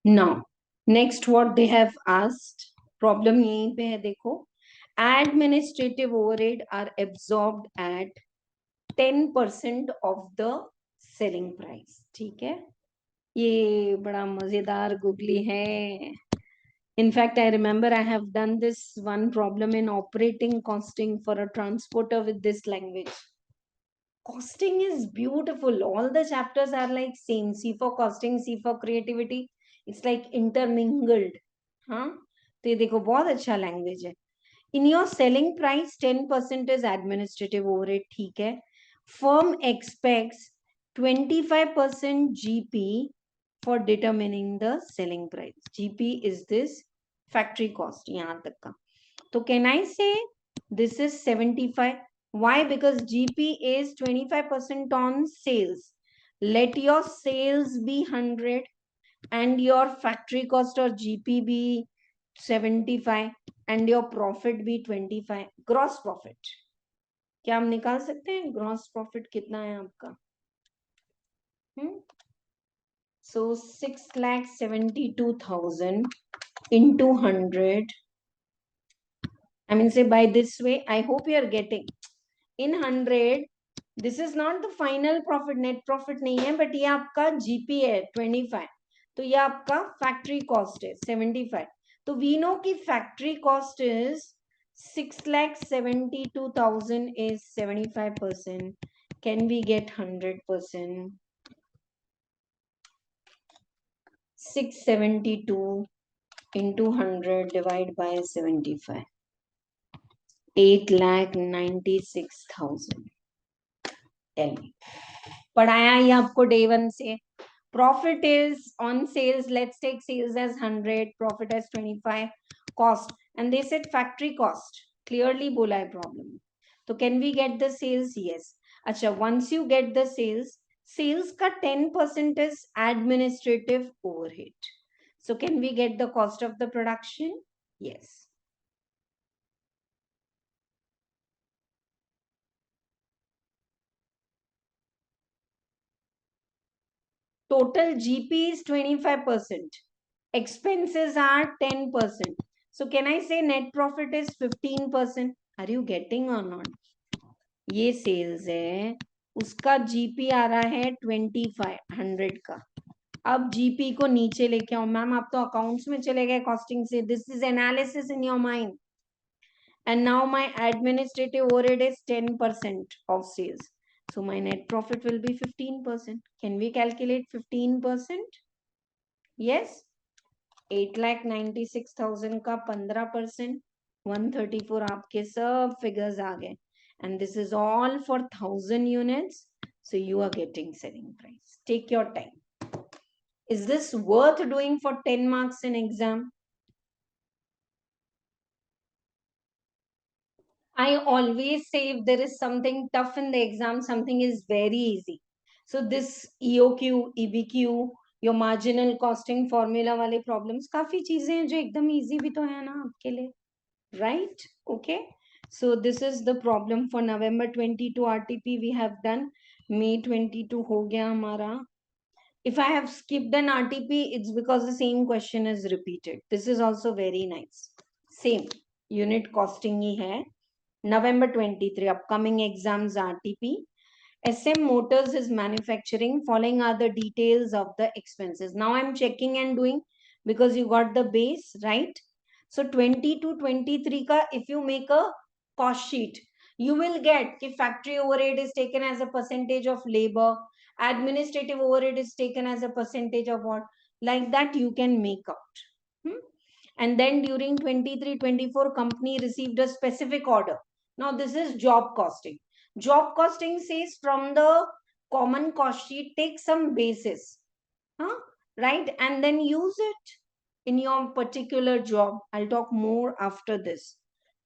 Now, next what they have asked, problem यहीं पे है देखो, administrative overhead are absorbed at 10% of the selling price. ठीक है, ये बड़ा मजेदार googly है. In fact, I remember I have done this one problem in operating costing for a transporter with this language. Costing is beautiful. All the chapters are like same. C for costing, C for creativity. It's like intermingled. हाँ, तो ये देखो बहुत अच्छा language है. In your selling price, 10% is administrative overhead. ठीक है. Firm expects 25% GP for determining the selling price. GP is this factory cost. यहाँ तक का. So can I say this is 75? Why? Because GP is 25% on sales. Let your sales be 100 and your factory cost or GP be 75 and your profit be 25. Gross profit. क्या हम निकाल सकते हैं gross profit कितना है आपका? So 6,72,000 into 100. I mean, say by this way, I hope you are getting. In 100, this is not the final profit, net profit नहीं है, but ये आपका GP है 25. तो ये आपका factory cost है 75. तो we know कि factory cost is 6,72,000 is 75%. Can we get 100%? 672 into 100 divided by 75. 8,96,000. Tell me. पढ़ाया ही आपको day 1 से. Profit is on sales. Let's take sales as 100, profit as 25, cost. And they said factory cost. Clearly bola hai problem. So can we get the sales? Yes. Acha, once you get the sales, sales ka 10% is administrative overhead. So can we get the cost of the production? Yes. Total GP is 25%. Expenses are 10%. So can I say net profit is 15%? Are you getting or not? ये sales है, उसका GP आ रहा है 2500 का. अब GP को नीचे लेके आओ. मैम आप तो अकाउंट्स में चले गए कॉस्टिंग से. This is analysis in your mind. And now my administrative overhead is 10% of sales. So my net profit will be 15%. Can we calculate 15%? Yes. 8,96,000 का 15%, 134 आपके सब फिगर्स आ गए. And this is all for 1000 units. So you are getting selling price. Take your time. Is this worth doing for 10 marks in exam? I always say if there is something tough in the exam, something is very easy. So this EOQ, EBQ, your marginal costing formula वाले problems, काफी चीजें हैं जो एकदम easy भी तो है ना आपके लिए, right? Okay. So this is the problem for November 22 RTP we have done. May 22 हो गया हमारा. If I have skipped an RTP, it's because the same question is repeated. This is also very nice. Same unit costing ही है. November 23, upcoming exams RTP. SM Motors is manufacturing. Following are the details of the expenses. Now I'm checking and doing because you got the base, right? So 20 to 23 ka, if you make a cost sheet, you will get if factory overhead is taken as a percentage of labor, administrative overhead is taken as a percentage of what, like that you can make out. And then during 23-24, company received a specific order. Now this is job costing. Job costing says from the common cost sheet, take some basis, right? And then use it in your particular job. I'll talk more after this.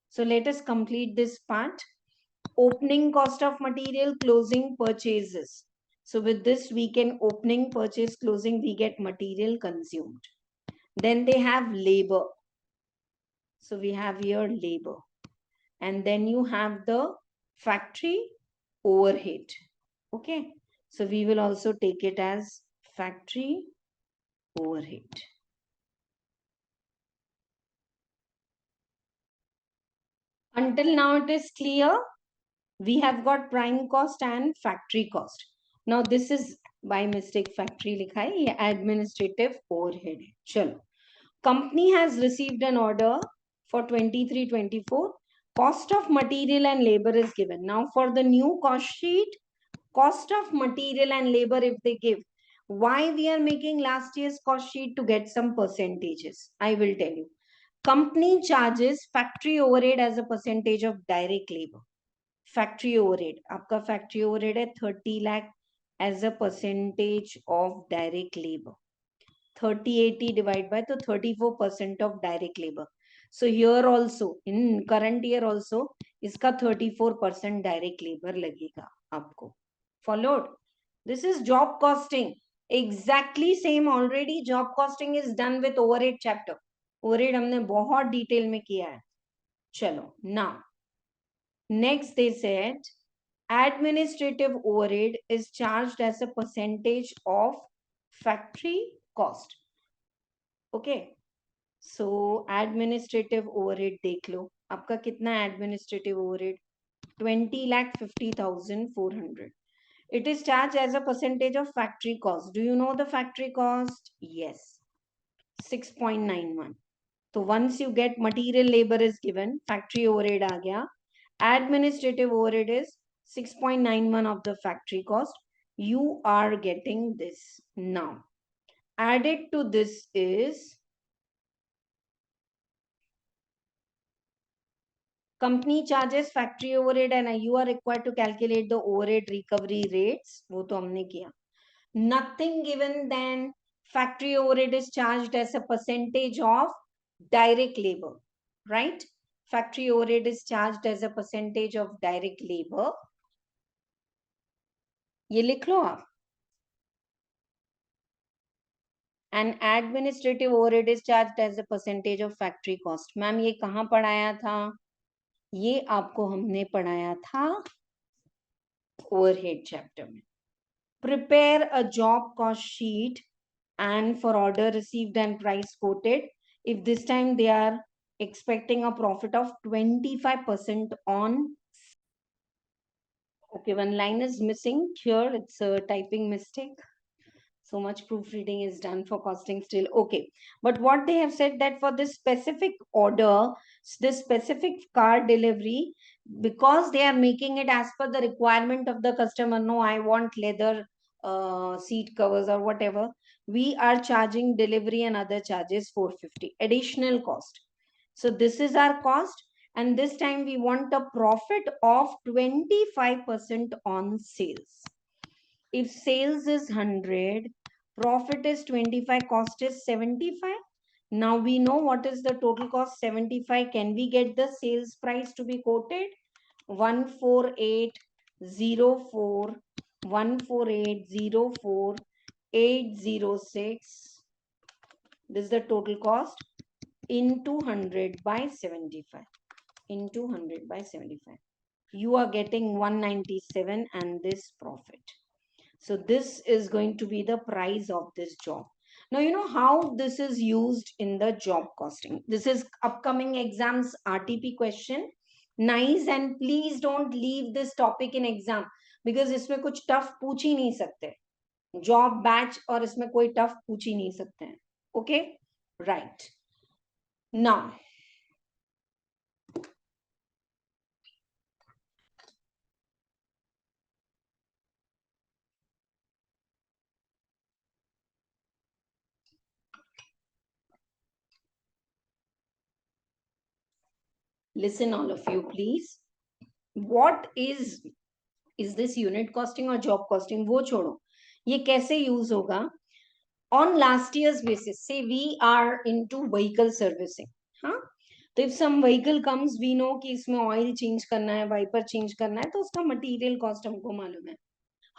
So let us complete this part. Opening cost of material, closing purchases. So with this, we can opening, purchase, closing, we get material consumed. Then they have labor. So we have here labor. And then you have the factory overhead. Okay. So we will also take it as factory overhead. Until now it is clear. We have got prime cost and factory cost. Now this is by mistake factory likha hai, ye administrative overhead hai. Chalo. Company has received an order for 23-24. Cost of material and labor is given. Now for the new cost sheet, cost of material and labor if they give. Why we are making last year's cost sheet? To get some percentages. I will tell you. Company charges factory overhead as a percentage of direct labor. Factory overhead. आपका factory overhead है 30 lakh as a percentage of direct labor. 30-80 divided by तो 34% of direct labor. So here also in current year also इसका 34% direct labor लगेगा आपको. Followed. This is job costing. Exactly same already job costing is done with overhead chapter. Overhead हमने बहुत detail में किया है. चलो now next they said administrative overhead is charged as a percentage of factory cost. Okay. So administrative overhead देख लो आपका कितना administrative overhead 20,50,400. It is charged as a percentage of factory cost. Do you know the factory cost? Yes, 6.91. So once you get material labor is given, factory overhead आ गया, administrative overhead is 6.91 of the factory cost. You are getting this. Now added to this is company charges factory overhead and you are required to calculate the overhead recovery rates. वो तो हमने किया. Nothing given, then factory overhead is charged as a percentage of direct labor, right? Factory overhead is charged as a percentage of direct labor. ये लिख लो आप. And administrative overhead is charged as a percentage of factory cost. Ma'am ये कहाँ पढ़ाया था? ये आपको हमने पढ़ाया था overhead chapter में. Prepare a job cost sheet and for order received and price quoted. If this time they are expecting a profit of 25% on. Okay, one line is missing here. It's a typing mistake. So much proofreading is done for costing still. Okay. But what they have said that for this specific order, this specific car delivery, because they are making it as per the requirement of the customer, no, I want leather seat covers or whatever, we are charging delivery and other charges 450 additional cost. So this is our cost. And this time we want a profit of 25% on sales. If sales is 100, profit is 25, cost is 75. Now we know what is the total cost, 75. Can we get the sales price to be quoted? 14804, 14804, 806. This is the total cost into 100 by 75. Into 100 by 75. You are getting 197 and this profit. So this is going to be the price of this job. Now, you know how this is used in the job costing. This is upcoming exams RTP question. Nice, and please don't leave this topic in exam because इसमें कुछ tough पूछ ही नहीं सकते. Job batch और इसमें कोई tough पूछ ही नहीं सकते हैं. Okay? Right. Now, listen all of you please. What is this unit costing or job costing? वो छोड़ो. ये कैसे यूज होगा? On last year's basis, say we are into vehicle servicing. हाँ, तो if some vehicle comes, we know कि इसमें oil change करना है, wiper change करना है, तो उसका material cost हमको मालूम है.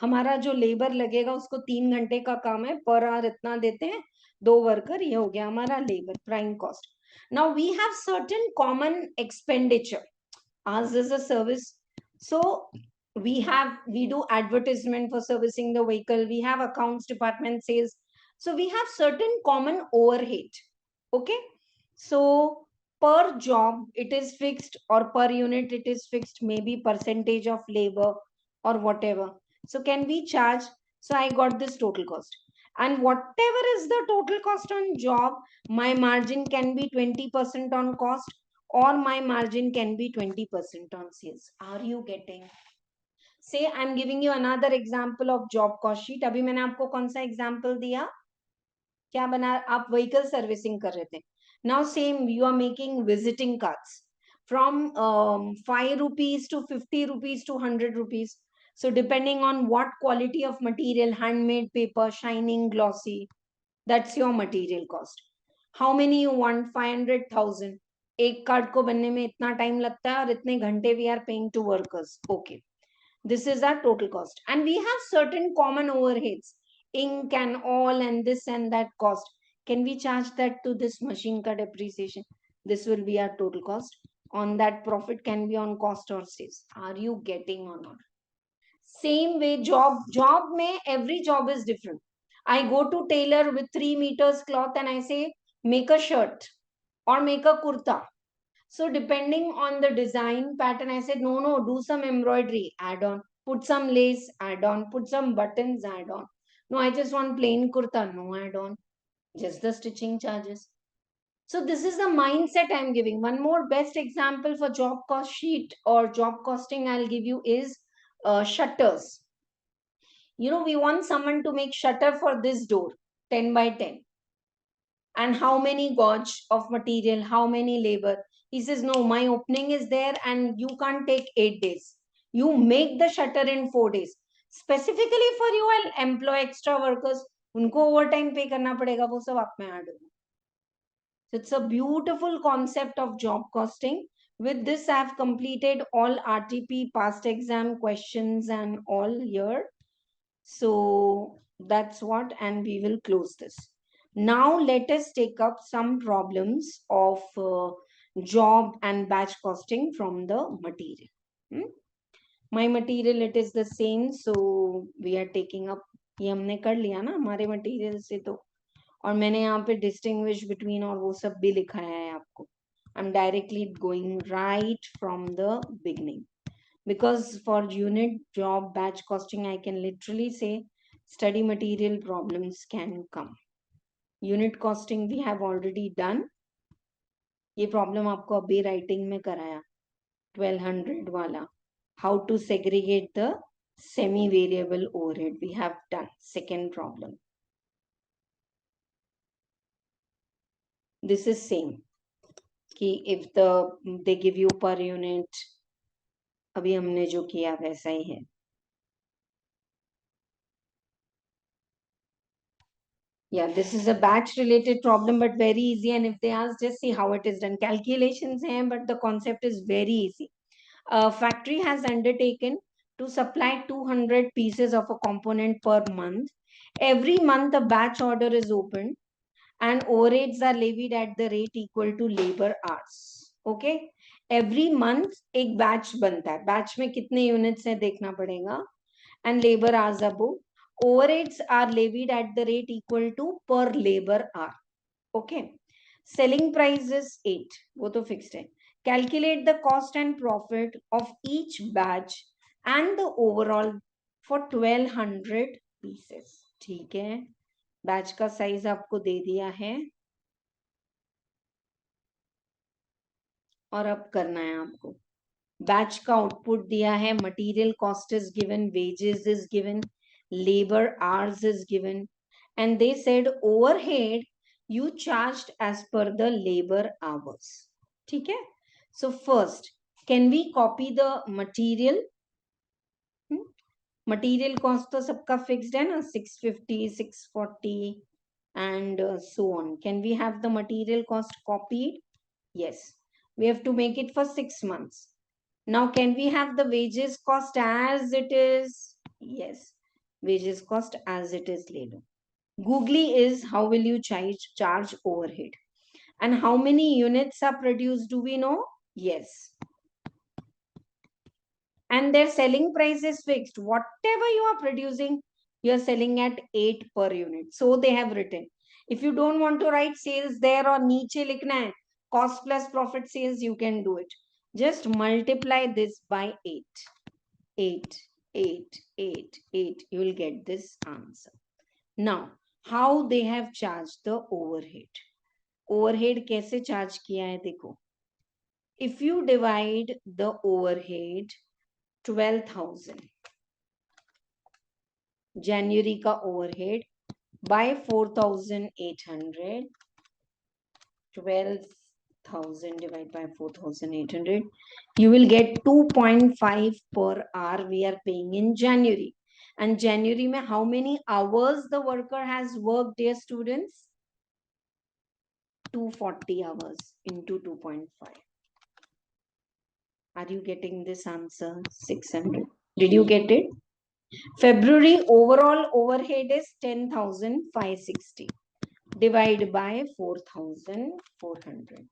हमारा जो लेबर लगेगा उसको 3 घंटे का काम है, पर आवर इतना देते हैं, 2 वर्कर, ये हो गया हमारा labour prime cost. Now we have certain common expenditure. Ours is a service, so we do advertisement for servicing the vehicle. We have accounts department, sales. So we have certain common overhead. Okay, so per job it is fixed, or per unit it is fixed, maybe percentage of labor or whatever. So can we charge? So I got this total cost, and whatever is the total cost on job, my margin can be 20% on cost, or my margin can be 20% on sales. Are you getting? Say I'm giving you another example of job cost sheet. अभी मैंने आपको कौन सा example दिया? क्या बना? आप vehicle servicing कर रहे थे. Now same, you are making visiting cards from 5 rupees to 50 rupees to 100 rupees. So depending on what quality of material, handmade paper, shining, glossy, that's your material cost. How many you want? 500,000. एक card को बनने में इतना time लगता है और इतने घंटे we are paying to workers. Okay, this is our total cost, and we have certain common overheads, ink and all, and this and that cost. Can we charge that to this machine ka depreciation? This will be our total cost. On that, profit can be on cost or sales. Are you getting or not? Same way, job may every job is different. I go to tailor with 3 meters cloth and I say make a shirt or make a kurta. So depending on the design pattern, I said, no, do some embroidery, add on, put some lace, add on, put some buttons, add on. No, I just want plain kurta, no add on, just the stitching charges. So this is the mindset I'm giving. One more best example for job cost sheet or job costing I'll give you is shutters. You know, we want someone to make shutter for this door, 10 by 10. And how many gauge of material, how many labor? He says, no, my opening is there and you can't take 8 days. You make the shutter in 4 days. Specifically for you I employ extra workers, उनको overtime pay करना पड़ेगा, वो सब आप में add होगा. So it's a beautiful concept of job costing. With this, I have completed all RTP past exam questions and all here. So that's what, and we will close this. Now let us take up some problems of job and batch costing from the material. Hmm? My material, it is the same, so we are taking up, ये हमने कर लिया ना हमारे material से, तो और मैंने यहाँ पे डिस्टिंग्विश बिटवीन और वो सब भी लिखाया है आपको. I am directly going right from the beginning, because for unit job batch costing I can literally say study material problems can come. Unit costing we have already done. ये problem आपको अभी राइटिंग में कराया 1200 वाला, how to segregate the semi variable overhead, we have done. Second problem, this is same कि if they give you per unit, अभी हमने जो किया वैसा ही है. Yeah, this is a batch related problem but very easy, and if they ask, just see how it is done. Calculations hain, but the concept is very easy. A factory has undertaken to supply 200 pieces of a component per month. Every month a batch order is opened and overheads are levied at the rate equal to labor hours. Okay, every month एक batch बनता है. Batch में कितने units है देखना पड़ेगा, and labor hours are booked. Overheads are levied at the rate equal to per labor hour. Okay, selling price is 8, वो तो fixed है. Calculate the cost and profit of each batch and the overall for 1200 pieces. ठीक है, batch का size आपको दे दिया है और अब करना है आपको. बैच का आउटपुट दिया है, material cost is given, wages is given, labor hours is given, and they said overhead you charged as per the labor hours. ठीक है, so first can we copy the material? Material cost तो सबका fixed है ना, 650 640 and so on. Can we have the material cost copied? Yes, we have to make it for 6 months. Now, can we have the wages cost as it is? Yes, wages cost as it is later. Googly is how will you charge overhead? And how many units are produced, do we know? Yes. And their selling price is fixed. Whatever you are producing, you are selling at 8 per unit. So they have written. If you don't want to write sales there or niche likhna hai, cost plus profit sales, you can do it. Just multiply this by 8. 8, 8, 8, 8. You will get this answer. Now, how they have charged the overhead? Overhead कैसे charge किया है देखो. If you divide the overhead 12,000 January का overhead by 4,800, 12,000 divided by 4,800, you will get 2.5 per hour we are paying in January. And January mein how many hours the worker has worked, dear students? 240 hours into 2.5. Are you getting this answer? 600. Did you get it? February overall overhead is 10,560. Divide by 4,400.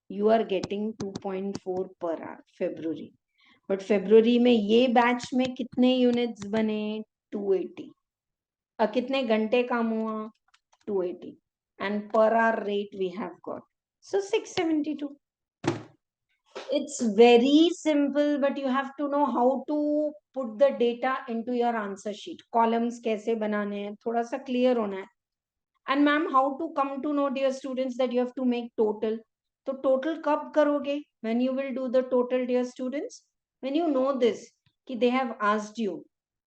You are getting 2.4 per hour February. But February में ये batch में कितने units बने? 280. कितने घंटे काम हुआ? 280. And per hour rate we have got. So 672. It's very simple, but you have to know how to put the data into your answer sheet. Columns कैसे बनाने हैं, थोड़ा सा clear होना है. And ma'am, how to come to know, dear students, that you have to make total? तो total कब करोगे? When you will do the total, dear students? When you know this, कि they have asked you,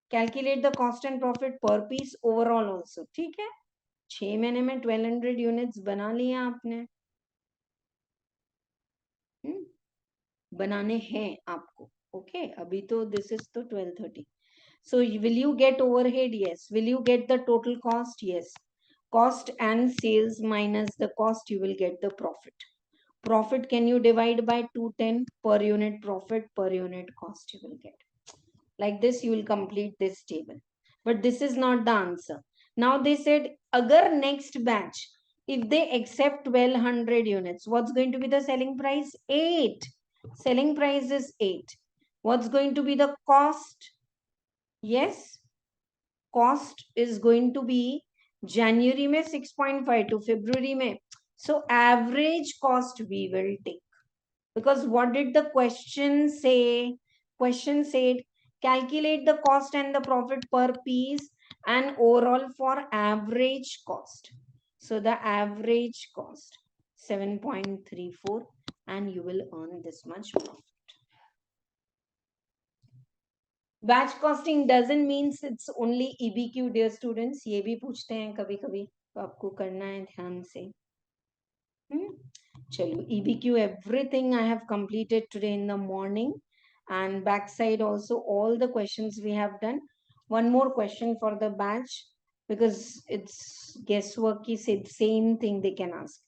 calculate the cost and profit per piece overall also. ठीक है? 6 महीने में 1200 units बना लिया आपने. बनाने हैं आपको. ओके, अभी तो दिस इज तो 1230. So will you get overhead? Yes. Will you get the total cost? Yes. Cost and sales minus the cost, you will get the profit. Profit can you divide by 210? Per unit profit, per unit cost you will get. Like this, you will complete this table. But this is not the answer. Now they said, agar next batch, if they accept 1200 units, what's going to be the selling price? 8. Selling price is 8. What's going to be the cost? Yes, cost is going to be January में 6.5 to February में. So average cost we will take. Because what did the question say? Question said calculate the cost and the profit per piece and overall for average cost. So the average cost 7.34 and you will earn this much profit. Batch costing doesn't means it's only EBQ, dear students. ये भी पूछते हैं कभी कभी, तो आपको करना है ध्यान से. Chalo, EBQ, everything I have completed today in the morning, and backside also all the questions we have done. One more question for the batch, because it's guesswork, same thing they can ask.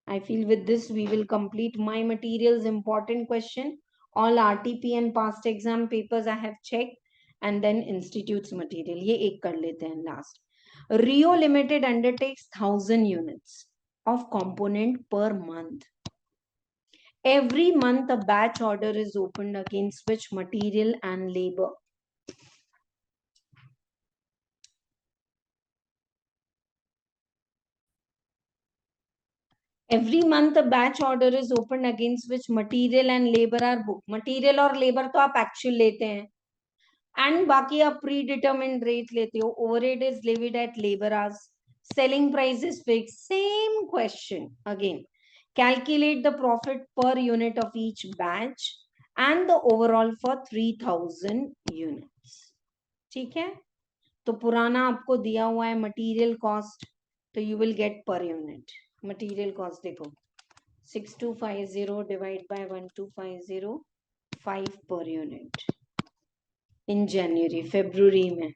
I feel with this we will complete my materials important question. All RTP and past exam papers I have checked, and then institutes material. ये एक कर लेते हैं last. Rio Limited undertakes 1000 units of component per month. Every month a batch order is opened against which material and labor. Every month a batch order is opened against which material and labor are booked. Material और labor तो आप actual लेते हैं. And बाकी आप predetermined rate लेते हो. Overhead is levied at labor hours. Selling price is fixed. Same question again. Calculate the profit per unit of each batch and the overall for 3000 units. ठीक है, तो पुराना आपको दिया हुआ है मटेरियल कॉस्ट, तो you will get per unit. Material cost देखो 6250 divide by 1250, 5 per unit in January February में.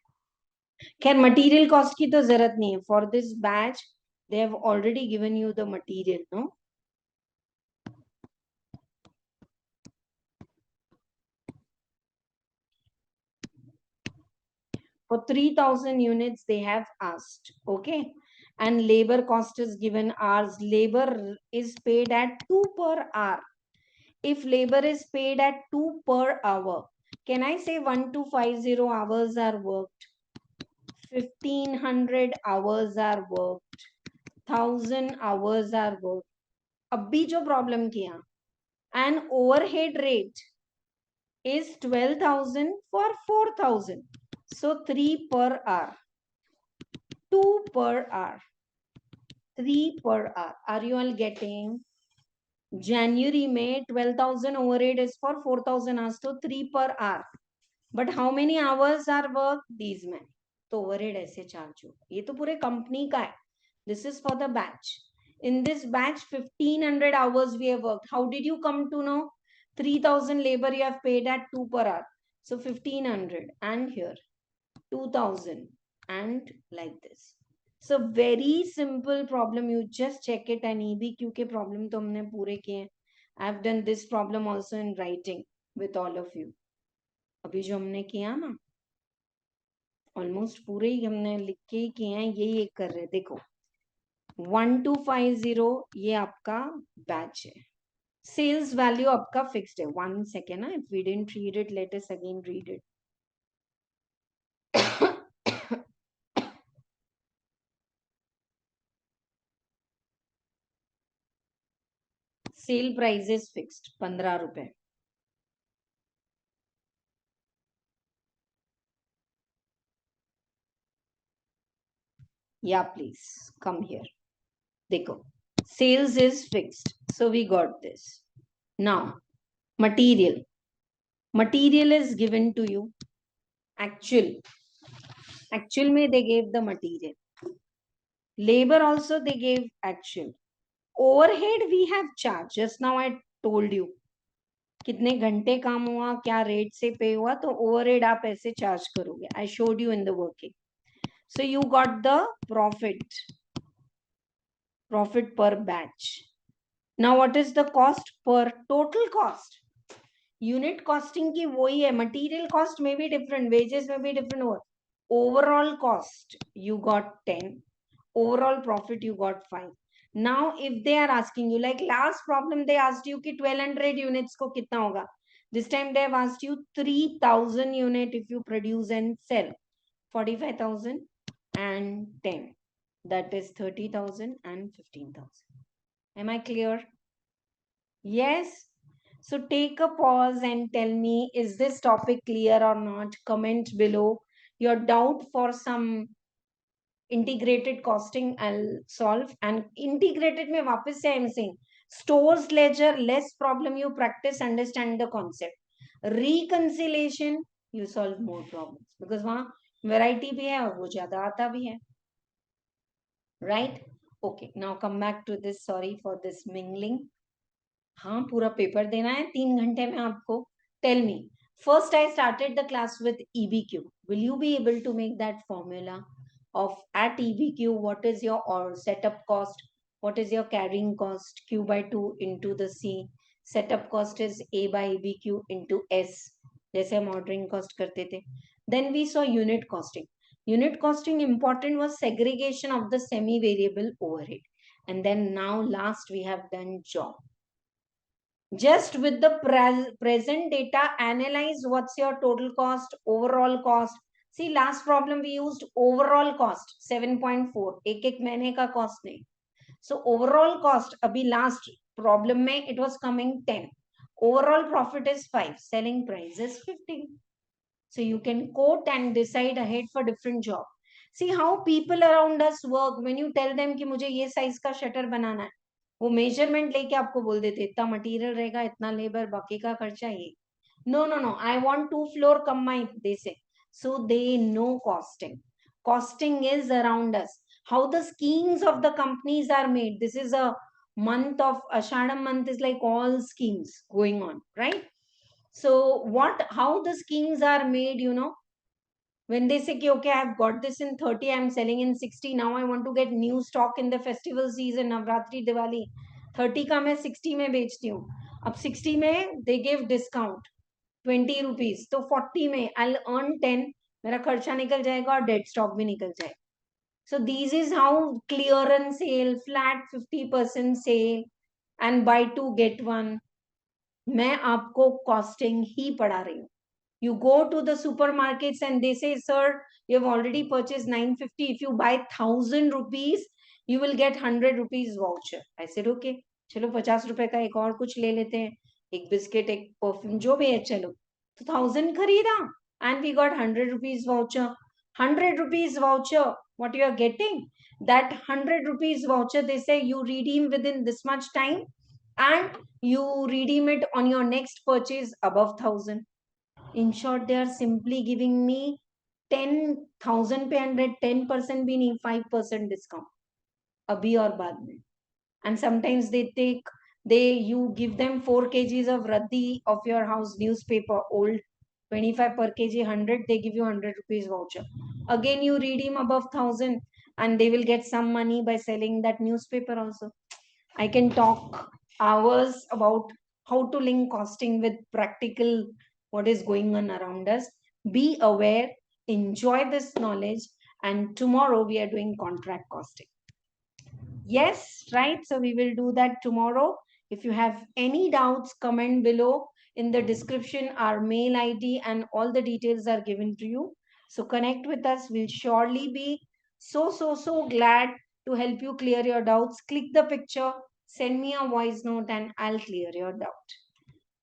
खैर मटेरियल कॉस्ट की तो जरूरत नहीं है. For this batch they have already given you the material. No, for 3000 units they have asked. Okay, and labor cost is given hours. Labor is paid at 2 per hour. If labor is paid at 2 per hour, can I say 1250 hours are worked, 1500 hours are worked, 1000 hours are worked. अब भी जो problem किया, and overhead rate is 12,000 for 4,000. So 3 per hour, 2 per hour, 3 per hour. Are you all getting? January में 12,000 overhead is for 4,000 hours, so 3 per hour. But how many hours are worked? These many. तो overhead ऐसे charge हो. ये तो पूरे company का है. This is for the batch. In this batch 1500 hours we have worked. How did you come to know? 3000 labor you have paid at 2 per hour. So 1500 and here 2000 and like this. So very simple problem. You just check it. And EBQ के problem तो हमने पूरे किए हैं. I have done this problem also in writing with all of you. अभी जो हमने किया ना, ऑलमोस्ट पूरे ही हमने लिख के ही किए हैं. यही एक कर रहे. देखो 1250 ये आपका बैच है. सेल्स वैल्यू आपका फिक्स्ड है. 1 सेकेंड ना, if we didn't read it let us again read it. Sale price is fixed 15 रुपए. Yeah, please come here. देखो sales is fixed, so we got this. Now material is given to you. Actual में they gave the material. Labor also they gave actual. Overhead we have charged. Just now I told you कितने घंटे काम हुआ, क्या rate से पे हुआ, तो ओवरहेड आप ऐसे चार्ज करोगे. I showed you in the working. So you got the profit per batch. Now what is the cost per total cost? Unit costing की वही है. मटेरियल कॉस्ट में भी डिफरेंट, वेजेस में भी डिफरेंट हुआ. Overall cost you got 10, overall profit you got 5. Now if they are asking you, like last problem they asked you कि 1200 units को कितना होगा, this time they have asked you 3000 unit if you produce and sell, 45,000 and 10, that is 30,000 and 15,000. Am I clear? Yes. So take a pause and tell me, is this topic clear or not? Comment below your doubt for some integrated costing. I'll solve. And integrated mein वापस से I'm saying, stores ledger, less problem you practice, understand the concept. Reconciliation, you solve more problems because वहाँ variety भी है और वो ज़्यादा आता भी है. Right? Okay, now come back to this. Sorry for this mingling. हाँ, पूरा पेपर देना है 3 घंटे में आपको. Tell me, first I started the class with EBQ. Will you be able to make that formula of at EBQ? What is your or setup cost? What is your carrying cost? Q by 2 into the C. Setup cost is A by EBQ into S. जैसे हम ordering cost करते थे. Then we saw unit costing. Unit costing important was segregation of the semi-variable overhead. And then now last we have done job. Just with the present data, analyze what's your total cost, overall cost. See, last problem we used overall cost 7.4, एक महीने का cost नहीं. So overall cost, abhi last problem mein it was coming 10. Overall profit is 5, selling price is 15. So you can quote and decide ahead for different job. See how people around us work. When you tell them कि मुझे ये size का shutter बनाना है, वो measurement लेके आपको बोल देते इतना मटेरियल रहेगा, इतना लेबर, बाकी का खर्चा ये. No no no, I want 2 floor combined, they say. So they know costing. Costing is around us. How the schemes of the companies are made. This is a month of Ashadam month, is like all schemes going on, right? So how the schemes are made, when they say okay, I've got this in 30, I'm selling in 60, now I want to get new stock in the festival season, Navratri, Diwali, 30 का मैं 60 में बेचती हूँ. अब 60 में they give discount 20 rupees, तो 40 में I'll earn 10, मेरा खर्चा निकल जाएगा और dead stock भी निकल जाएगा. So this is how clearance sale, flat 50% sale and buy 2 get 1. मैं आपको costing ही पढ़ा रही हूँ. You go to the supermarkets and they say, sir, you have already purchased 950. If you buy 1,000 rupees, you will get 100 rupees voucher. I said, okay, चलो 50 रुपए का एक और कुछ ले लेते हैं, एक बिस्किट, एक परफ्यूम, जो भी है चलो. तो 1,000 खरीदा and we got 100 rupees voucher. 100 rupees voucher, what you are getting? That 100 rupees voucher, they say you redeem within this much time and you redeem it on your next purchase above 1,000. In short, they are simply giving me 10,000 पे 10% भी नहीं, 5% discount अभी और बाद में. And sometimes you give them 4 kgs of raddi of your house newspaper, old, 25 per kg, 100, they give you 100 rupees voucher. Again, you redeem above 1,000 and they will get some money by selling that newspaper also. I can talk hours about how to link costing with practical what is going on around us. Be aware, enjoy this knowledge, and tomorrow we are doing contract costing. Yes, right. So we will do that tomorrow. If you have any doubts, comment below. In the description, our mail ID and all the details are given to you. So connect with us. We'll surely be so glad to help you clear your doubts. Click the picture, send me a voice note, and I'll clear your doubt.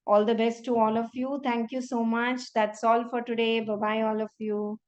All the best to all of you. Thank you so much. That's all for today. Bye-bye, all of you.